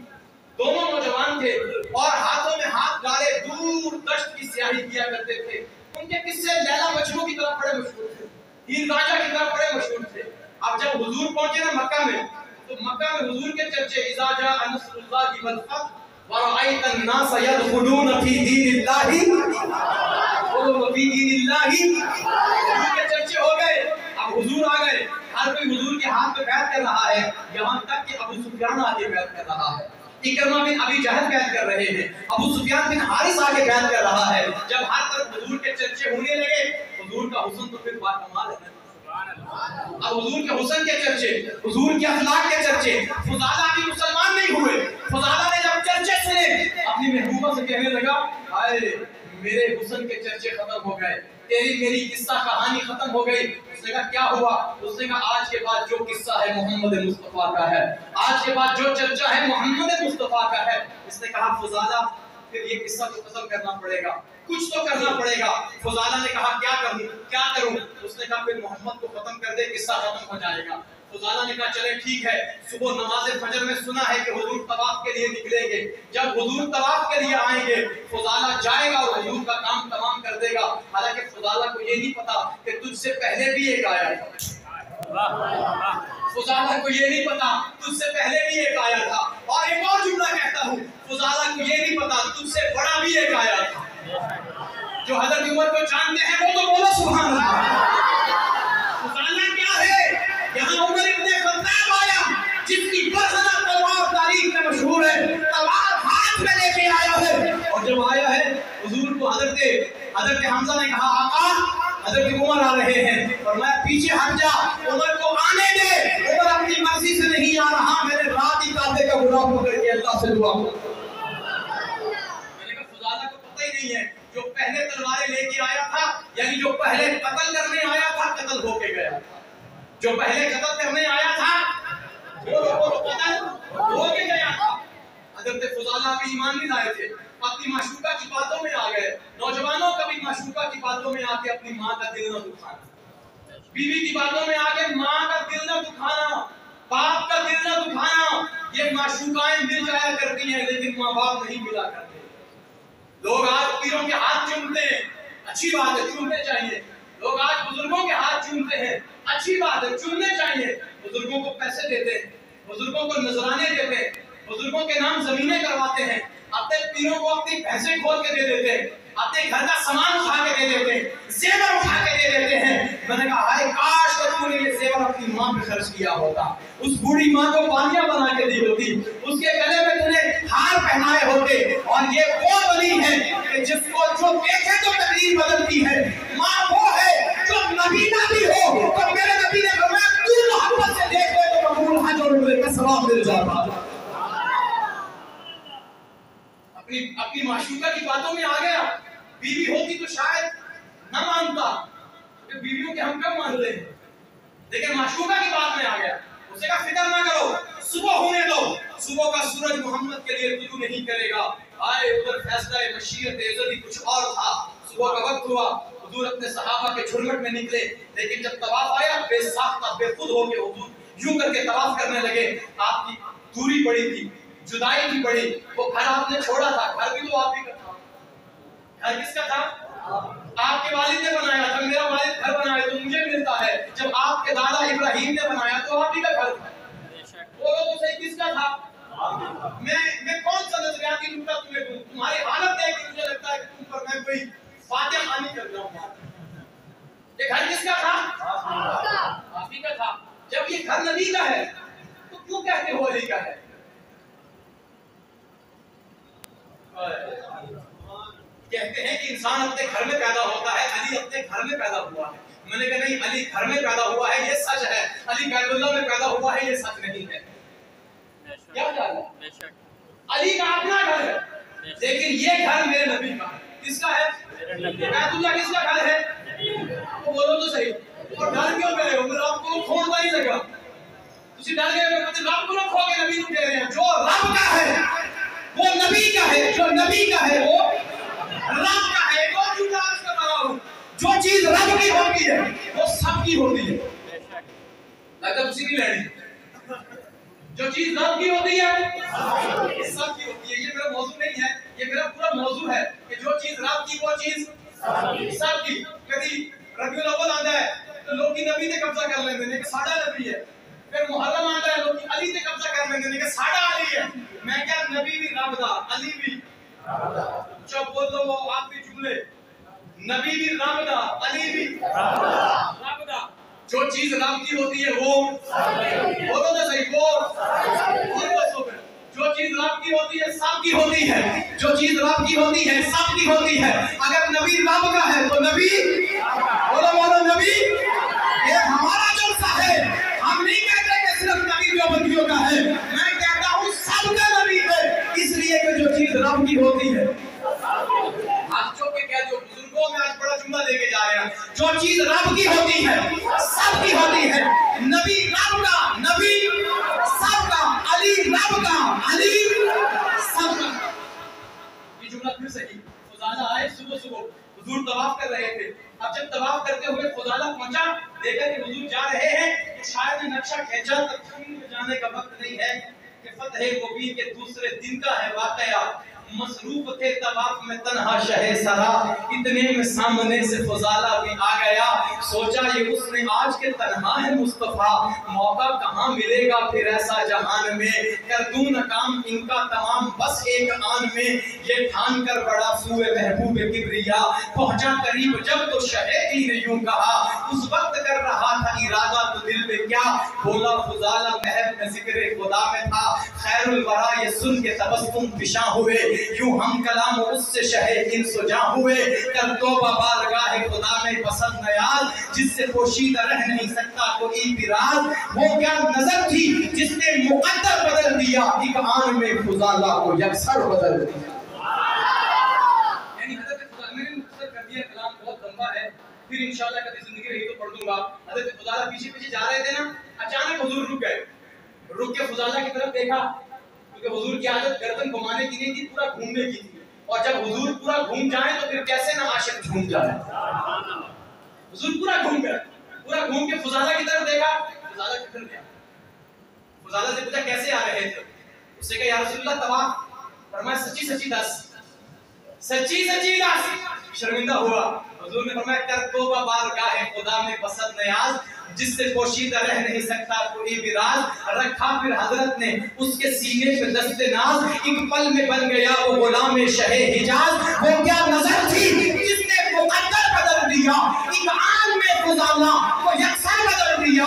दोनों नौजवान थे और हाथों में हाथ डाले दूर दश्त की स्याही किया करते थे। उनके किस्से लैला मजनू की तरह बड़े मशहूर थे, हीर रांझा की तरह बड़े मशहूर थे। अब जब हुजूर पहुंचे ना मक्का में, तो मक्का में हुजूर के चर्चे इज़ा जा नस्रुल्लाहि वल फतह व रअयत अन्नास यदखुलून फी दीनिल्लाहि व फी दीनिल्लाहि, हुजूर के चर्चे हो गए। अब हुजूर आ गए, हर कोई हुजूर के हाथ में बैत कर रहा है, यहां तक कि अबू सुफियान आके बैत कर रहा है, इकरमा बिन अबी जहल बैत कर रहे हैं, अबू सुफियान बिन हारिस आके बैत कर रहा है। जब हर तरफ हुजूर के चर्चे होने लगे, हुजूर का हुस्न तो फिर बाकमाल है। अब हुजूर के हुस्न के चर्चे, हुजूर के अखलाक के चर्चे, फज़ाला भी मुसलमान नहीं हुए। फज़ाला ने जब चर्चे सुने, अपनी महबूबा से कहने लगा, हाय मेरे हुस्न के चर्चे खत्म हो गए, तेरी मेरी किस्सा कहानी खत्म हो गई। उसने कहा क्या हुआ? उसने कहा आज के बाद जो किस्सा है मोहम्मद मुस्तफा का है, आज के बाद जो चर्चा है मोहम्मद मुस्तफा का है। इसने कहा फज़ाला फिर ये किस्सा तो खत्म करना पड़ेगा, कुछ तो करना पड़ेगा। फज़ाला ने कहा क्या करूं क्या करूं? उसने कहा फिर मोहम्मद को खत्म कर दे, किस्सा खत्म हो जाएगा। फज़ाला ने कहा चले ठीक है। सुबह नमाज़े फजर में सुना है कि हुजूर तवाफ के लिए निकलेंगे, जब हुजूर तवाफ के लिए आएंगे फज़ाला जाएगा और हुजूर का काम तमाम कर देगा। हालांकि फज़ाला को ये नहीं पता कि तुझसे पहले भी एक आया था, फज़ाला को ये नहीं पता तुझसे पहले भी एक आया था। और एक और जुमला कहता हूँ, फज़ाला को ये नहीं पता तुझसे बड़ा भी एक आया था। जो हज़रत उमर को जानते हैं वो तो बोलो सुभान अल्लाह। फज़ाला क्या है? यहाँ उमर इब्ने खत्ताब आया, जिसकी बरहना तलवार तारीख में मशहूर है, तलवार हाथ में लेके आया है। और जब आया है हुजूर को हज़रत हमजा ने कहा आका हज़रत उमर आ रहे हैं, और मैं पीछे हट जा, उमर को आने दे, उमर अपनी मर्जी से नहीं आ रहा, मैंने रात ही काबे का गुलाम होकर के अल्लाह से दुआ की। मैंने कहा फज़ाला को पता ही नहीं है, जो पहले तलवारें लेके आया था, यानी जो पहले कत्ल करने आया था कत्ल होके गया, जो पहले कत्ल करने आया था वो कत्ल होके गया था। हज़रत फज़ाला भी ईमान नहीं लाए थे, अपनी माशूका की बातों में आ गए। नौजवानों कभी माशूका की बातों में आके अपनी माँ का दिल न दुखाना, बीवी की बातों में आके माँ का दिल न दुखाना, बाप का दिल न दुखाना। ये माशूकाएं मिल जाया करती हैं लेकिन माँ बाप नहीं मिला करते। लोग आज पीरों के हाथ चूमते हैं, अच्छी बात है, चूमने चाहिए। लोग आज बुजुर्गों के हाथ चूमते हैं, अच्छी बात है, चूमने चाहिए। बुजुर्गों को पैसे देते हैं, बुजुर्गों को नजराने देते हैं, बुजुर्गों के नाम जमीनें करवाते हैं, अपने पीरों को अपनी भैंसें खोल के दे देते हैं, अपने घर का सामान उठा के दे देते हैं, जेवर उठा के दे देते हैं। मैंने कहा हाय काश तूने ये जेवर अपनी माँ पे खर्च किया होता, उस बूढ़ी माँ को पानिया बना के दी होती, उसके गले में तूने हार पहनाए होते। और ये वो वली है कि जिसको जो देखे तो तकदीर बदलती है। माँ वो है जो नबी ना भी हो तो मेरे नबी ने फरमाया तू मोहब्बत से देख ले तो मकबूल हज और उम्रे का सवाब मिल जाता। अपनी माशूका की बातों में आ गया। बीवी होती तो शायद न मानता, बीवियों के हम कब मान रहे हैं, लेकिन माशूका की बात में आ गया। उसे का फिक्र ना करो, सुबह होने दो, सुबह का सूरज मोहम्मद के लिए तुलू नहीं करेगा। आए उधर फैसला मशीयत इज़्ज़त कुछ और था। सुबह का वक्त हुआ, हुजूर अपने सहाबा के झुरमुट में निकले, लेकिन जब तवाफ आया बेसाख्ता बेखुद होके हुजूर यूं करके तवाफ करने लगे। आपकी दूरी बड़ी थी, जुदाई भी बड़ी, वो घर आपने छोड़ा था, घर भी तो आप ही का था। घर किसका था? आपके वालिद ने बनाया था। मेरा वालिद घर बनाया तो मुझे मिलता है, जब आपके दादा इब्राहिम ने बनाया तो आप ही का घर था। बोलो तो सही, किसका था? मैं कौन सा नजरियाती नुक्ता तुम्हें दूं? तुम्हारी हालत देख के मुझे लगता है कि तुम पर मैं कोई फातिहा खानी कर रहा हूं। ये घर किसका था? आप ही का था। जब ये घर नबी का है तो क्यों कहते हो अली का है? कहते हैं कि इंसान अपने घर में पैदा होता है, अली अपने घर में पैदा हुआ है। मैंने कहा नहीं, अली घर में पैदा हुआ है ये सच है, अली बैतुल्लाह में पैदा हुआ है ये सच नहीं है। क्या ख्याल है? अली का अपना घर है, लेकिन ये घर मेरे नबी का है। किसका है? बैतुल्लाह किसका घर है? तो बोलो तो सही। और डर क्यों गए हो? मेरा आपको खोलना ही लगा, तुसी डर गए हो? रब को खो के नबी को कह रहे हैं। जो रब का है वो नबी का है, जो नबी का है वो रब का है। वो झूठा अर्ज कर रहा हूं, जो चीज रब की होती है वो सबकी होती है। लगता उसी की लड़ी, जो चीज रब की होती है सबकी होती है। ये मेरा मौजू नहीं है, ये मेरा पूरा मौजू है कि जो चीज रब की वो चीज सबकी। कभी रबीउल अव्वल आता है तो लोग की नबी ने कब्जा कर लेते हैं कि साडा नबी है। फिर मुहर्रम आता है, लोग अली ने कब्जा कर लेते हैं कि साडा अली है। मैं क्या, नबी भी रब दा, अली भी चुप बोल दो, वो आखिरी जुमले। नबी भी रब दा, अली भी रब दा। जो चीज रब की होती है वो बोलो तो सही, वो जो चीज रब की होती है सबकी होती है। जो चीज रब की होती है सबकी होती है। अगर नबी रब का है तो नबी बोलो बोलो नबी। ये हमारा जलसा है, हम नहीं कहते कि सिर्फ नबी देवबंदियों का है। मैं कहता हूँ सबका नबी है, इसलिए कि जो चीज रब की होती है। बच्चों के क्या, जो बुजुर्गों में आज बड़ा जुमला लेके जा रहे हैं, जो चीज रब की होती है सबकी होती है। नबी रब का, नबी सबका, अली रब का, अली सबका। ये जुमला फिर सही। खुजाला आए सुबह सुबह, हुजूर तवाफ कर रहे थे। अब जब तवाफ करते हुए खुजाला पहुंचा, देखा कि हुजूर जा रहे हैं, तो शायद नक्शा खींचा, तब जाने का वक्त नहीं है कि फतह मुबीन के दूसरे दिन का है वाकया। मसरूफ थे तवाफ में तन्हा शहे सरा, इतने में सामने से खुजाला भी आ गया। सोचा ये उसने आज के तन्हा है मुस्तफा, मौका कहाँ मिलेगा फिर ऐसा जहान में। कर दूं न काम इनका तमाम बस एक आन में, ये ठान कर बड़ा सूए महबूब किबरिया। पहुंचा करीब जब तो शहेदी ने यूं कहा, उस वक्त कर रहा था इरादा तो दिल में क्या। बोला खुजाला महब में जिक्र खुदा में था, खैरुल वरा ये सुन के तबस्सुम पिशा हुए। यूं हम कलाम उससे शहे इन सुजा हुए। कर तौबा बारगाह खुदा में पसंद नयाज, जिससे पोशीदा रह नहीं सकता कोई बिराज। वो क्या नजर थी जिसने मुकद्दर बदल दिया, एक आन में खुजाला को यकसर बदल दिया। यानी हज़रत खुदा, मैंने मुख्तसर कर दिया, कलाम बहुत लंबा है, फिर इंशाल्लाह कभी जिंदगी रही तो पढ़ दूंगा। हज़रत खुदा पीछे पीछे जा रहे थे ना, अचानक हुजूर रुक गए। रुक के खुजाला की तरफ देखा, क्योंकि हुजूर की आदत गर्दन घुमाने की नहीं थी, पूरा घूमने की थी। और जब हुजूर पूरा घूम जाए तो फिर कैसे ना आशिक झूम जाए। हुजूर पूरा घूम गए, पूरा घूम के खुजाला की तरफ देखा, खुजाला किधर गया। खुजाला से पूछा कैसे आ रहे थे, उससे कहा या रसूलल्लाह तवाफ। फरमाया सच्ची सच्ची दस, सच्ची सच्ची दस। शर्मिंदा हुआ। हुजूर ने फरमाया कर तौबा बारगाह खुदा में पसंद नयाज, जिससे पोशीदा रह नहीं सकता कोई भी राज। रखा फिर हजरत ने उसके सीने पे दस्ते नाज, एक पल में बन गया वो गुलाम शहे हिजाज। वो क्या नजर थी जिसने मुकद्दर बदल दिया, एक आन में खुजाला को यकसर बदल दिया।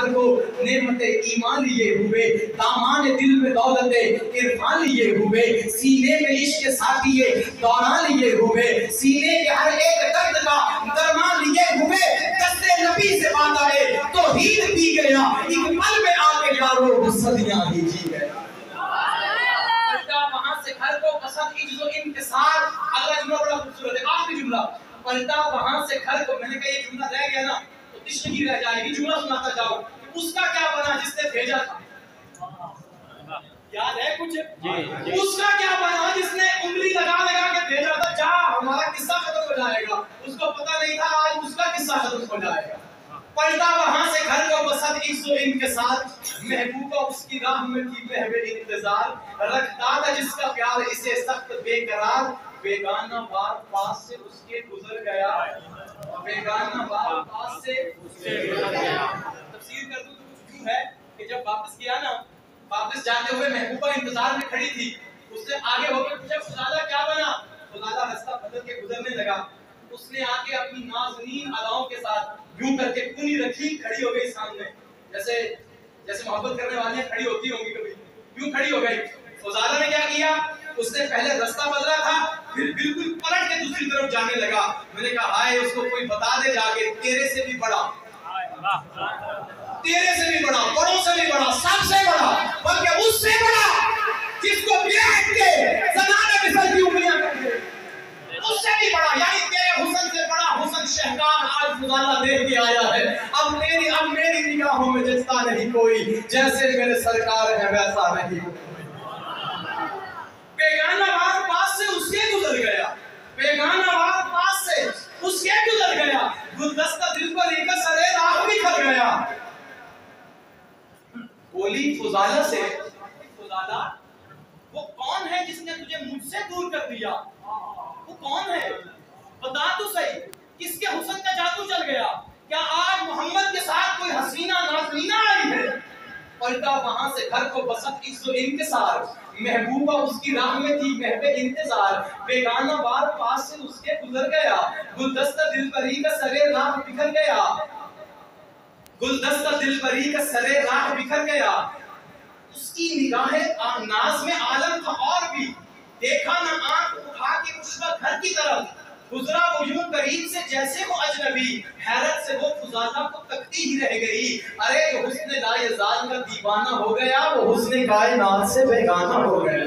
घर को नेमते ईमान लिए हुए, दामान दिल में दौलते इरफान लिए हुए, सीने में इश्क साथिये दौरान लिए हुए, सीने के हर एक दर्द का दरमान लिए हुए, दस्ते नबी से बात आए तो हीर पी गया, एक पल में आके यारो सदियां ही जी गया। वहां से घर को पसंद इज्जो इंतजार, अगला जुमला बड़ा खूबसूरत है, आखिरी जुमला, पलटा वहां से घर को। मैंने कहा ये जुमला रह गया ना तो तिश्तगी रह जाएगी, जुमला सुनाता जाओ। उसका क्या बना जिसने भेजा था, याद है कुछ? उसका क्या बना जिसने उंगली लगा लगा के भेजा था, जा हमारा किस्सा खत्म हो जाएगा, उसको पता नहीं था आज उसका किस्सा खत्म हो जाएगा। पलटा वहां से घर को बसत इज्जो इनके साथ, महबूबा उसकी राह में थी महवे इंतजार, रखता था जिसका प्यार इसे सख्त बेकरार, बेगाना बार पास से उसके गुजर गया, बेगाना बार पास से उसके गुजर गया। तफसीर कर दूं तो यूं है कि जब वापस किया ना, वापस जाते हुए महबूबा इंतजार में खड़ी थी, उससे आगे होकर पूछा खुदाला क्या बना, खुदाला रास्ता बदल के गुजरने लगा। उसने आके अपनी नाज़नीन अदाओं के साथ यूं करके कूनी रखी, खड़ी हो गई सामने, जैसे जैसे मोहब्बत करने वाली खड़ी होती होंगी कभी, यूं खड़ी हो गई। फुज़ाला ने क्या किया, उसने पहले रास्ता बदला था, फिर बिल्कुल पलट के दूसरी तरफ जाने लगा। मैंने कहा हाय उसको कोई बता दे जाके, तेरे से भी बड़ा, तेरे से भी बड़ा, बड़ों से भी बड़ा, सबसे बड़ा, बल्कि उससे बड़ा जिसको देख के ज़माने में फिसलती उंगलियां करते, उससे भी बड़ा, यानी तेरे हुस्न से बड़ा हुस्न शहकार आज फुज़ाला देख के आया है। अब मेरी निगाहों में जचता नहीं कोई, जैसे मेरे सरकार है वैसा नहीं। बेगाना वार पास से उसके गुजर गया, बेगाना वार पास से उसके गुजर गया, गुलदस्ता दिल पर लेकर सरे राह बिखर गया। बोली फुज़ाला से, फुज़ाला वो कौन है जिसने तुझे मुझसे दूर कर दिया, वो कौन है बता तो सही, किसके हुस्न का जादू चल गया, क्या आज मोहम्मद के साथ कोई हसीना नाज़नीना आई है। पलटा वहां से घर को बसत इज्जो इंतजार, महबूबा उसकी राह में थी महवे इंतजार, बेगाना बार पास से उसके गुजर गया, गुलदस्ता दिलबरी का सरे राह बिखर गया, गुलदस्ता दिलबरी का सरे राह बिखर गया। उसकी निगाहें नाज में आलम था और भी, देखा न आंख उठा के उसका घर की तरफ, गुजरा वो यूं करीब से जैसे वो अजनबी, हैरत से वो फुज़ाला को तकती ही रह गई। अरे जो हुस्न लायज़ाल का दीवाना हो गया, वो हुस्न कायनात से बेगाना हो गया।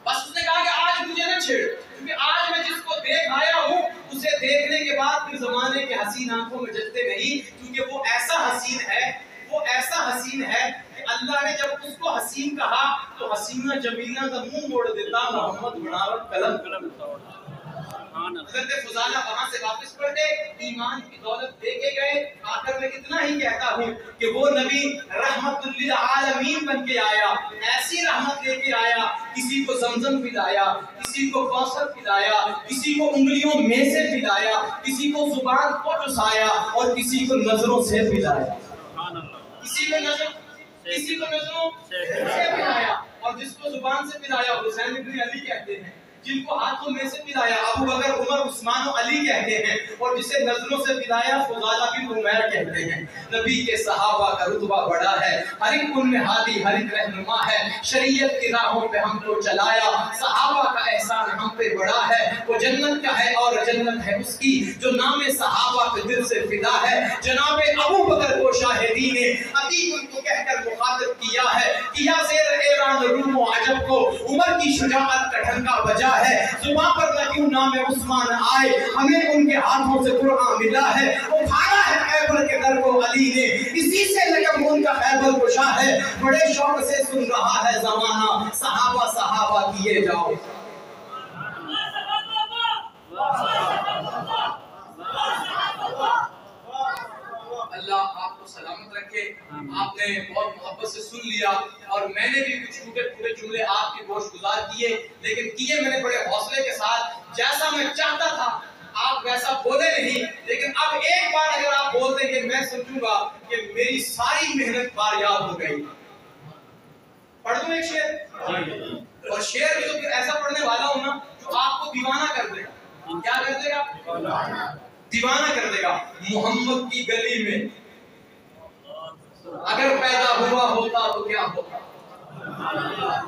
बस उसने कहा कि आज मुझे न छेड़, क्योंकि आज मैं जिसको देख आया हूँ उसे देखने के बाद फिर जमाने के हसीन आंखों में जचते नहीं, क्योंकि वो ऐसा हसीन है, वो ऐसा हसीन है कि अल्लाह ने जब उसको हसीन कहा तो हसीना जमीला का मुंह मोड़ देता, मोहम्मद बनावट कलम हज़रत फुज़ाला वहां से वापस पलटे, ईमान की दौलत लेके गए। आखिर में इतना ही कहता हूँ कि वो नबी रहमतुल लिल आलमीन बन के आया, ऐसी रहमत लेके आया, किसी को ज़मज़म पिलाया, किसी को कौसर पिलाया, किसी को उंगलियों में से पिलाया, किसी को जुबान को चुसाया और किसी को नजरों से पिलाया, किसी को नजरों से पिलाया और जिसको जुबान से पिलाया हुसैन इब्न अली कहते हैं, जिनको हाथों में से पिलाया अबू बकर उमर उस्मान और अली कहते हैं, और जिसे नजरों से पिलाया फुज़ाला बिन उमैर कहते हैं। नबी के सहाबा का रुतबा बड़ा है, हर एक उनमें हादी हर एक रहनुमा है, शरीयत की राहों पे हमको चलाया, सहाबा का एहसान हम पे बड़ा है, वो जन्नत का है और जन्नत है उसकी जो नाम सहाबा के दिल से फिदा है। जनाब अबू बकर को शाहिदी ने अतीक उनको कहकर मुखातिब किया है, किया ज़ेर ऐरान रूम व अजब को, उमर की शुजाअत का ढंका बजा है, जुबां पर न क्यों नाम उस्मान आए, हमें उनके हाथों से कुरान मिला है, उठाया है खैबर के दर को अली ने, इसी से लगम उनका खैबर कुशा है, बड़े शौक से सुन रहा है जमाना, सहाबा सहाबा किए जाओ। अल्लाह आपको सलामत रखे। आपने बहुत मोहब्बत से सुन लिया और मैंने भी कुछ टूटे फूटे जुमले आपके गोश गुजार किए, लेकिन किए मैंने बड़े हौसले के साथ, जैसा मैं चाहता था आप वैसा बोले नहीं। लेकिन अब एक बार अगर आप बोल देंगे मैं समझूंगा कि मेरी सारी मेहनत बारियाब हो गई। पढ़ दूं एक शेर, और शेर भी तो फिर ऐसा पढ़ने वाला हो ना जो आपको दीवाना कर देगा। क्या कर देगा? दीवाना कर देगा। मोहम्मद की गली में अगर पैदा हुआ होता तो क्या होता।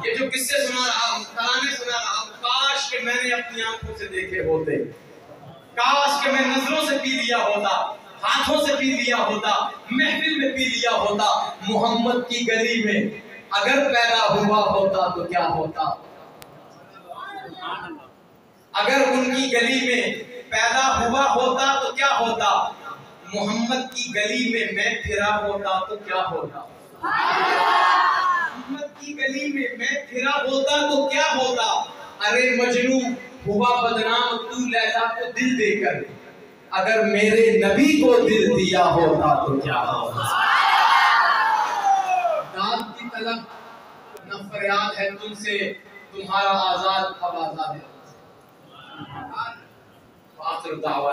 ये जो किस्से सुना रहा हूं, तराने सुना रहा हूं, काश कि मैंने अपनी आंखों से देखे होते, काश कि मैं नजरों से पी लिया होता, हाथों से पी लिया होता, महफिल में पी लिया होता। मोहम्मद की गली में अगर पैदा हुआ होता तो क्या होता। अगर उनकी गली में पैदा हुआ होता तो क्या होता। मोहम्मद की गली में मैं फिरा होता तो क्या होता। मोहम्मद की गली में मैं फिरा होता तो क्या होता। अरे मजनू हुआ बदनाम तू लैला को दिल देकर, अगर मेरे नबी को दिल दिया होता तो क्या होता। दाद की तलब न फरियाद है तुमसे, तुम्हारा आजाद अब आजाद है। आखिर दावा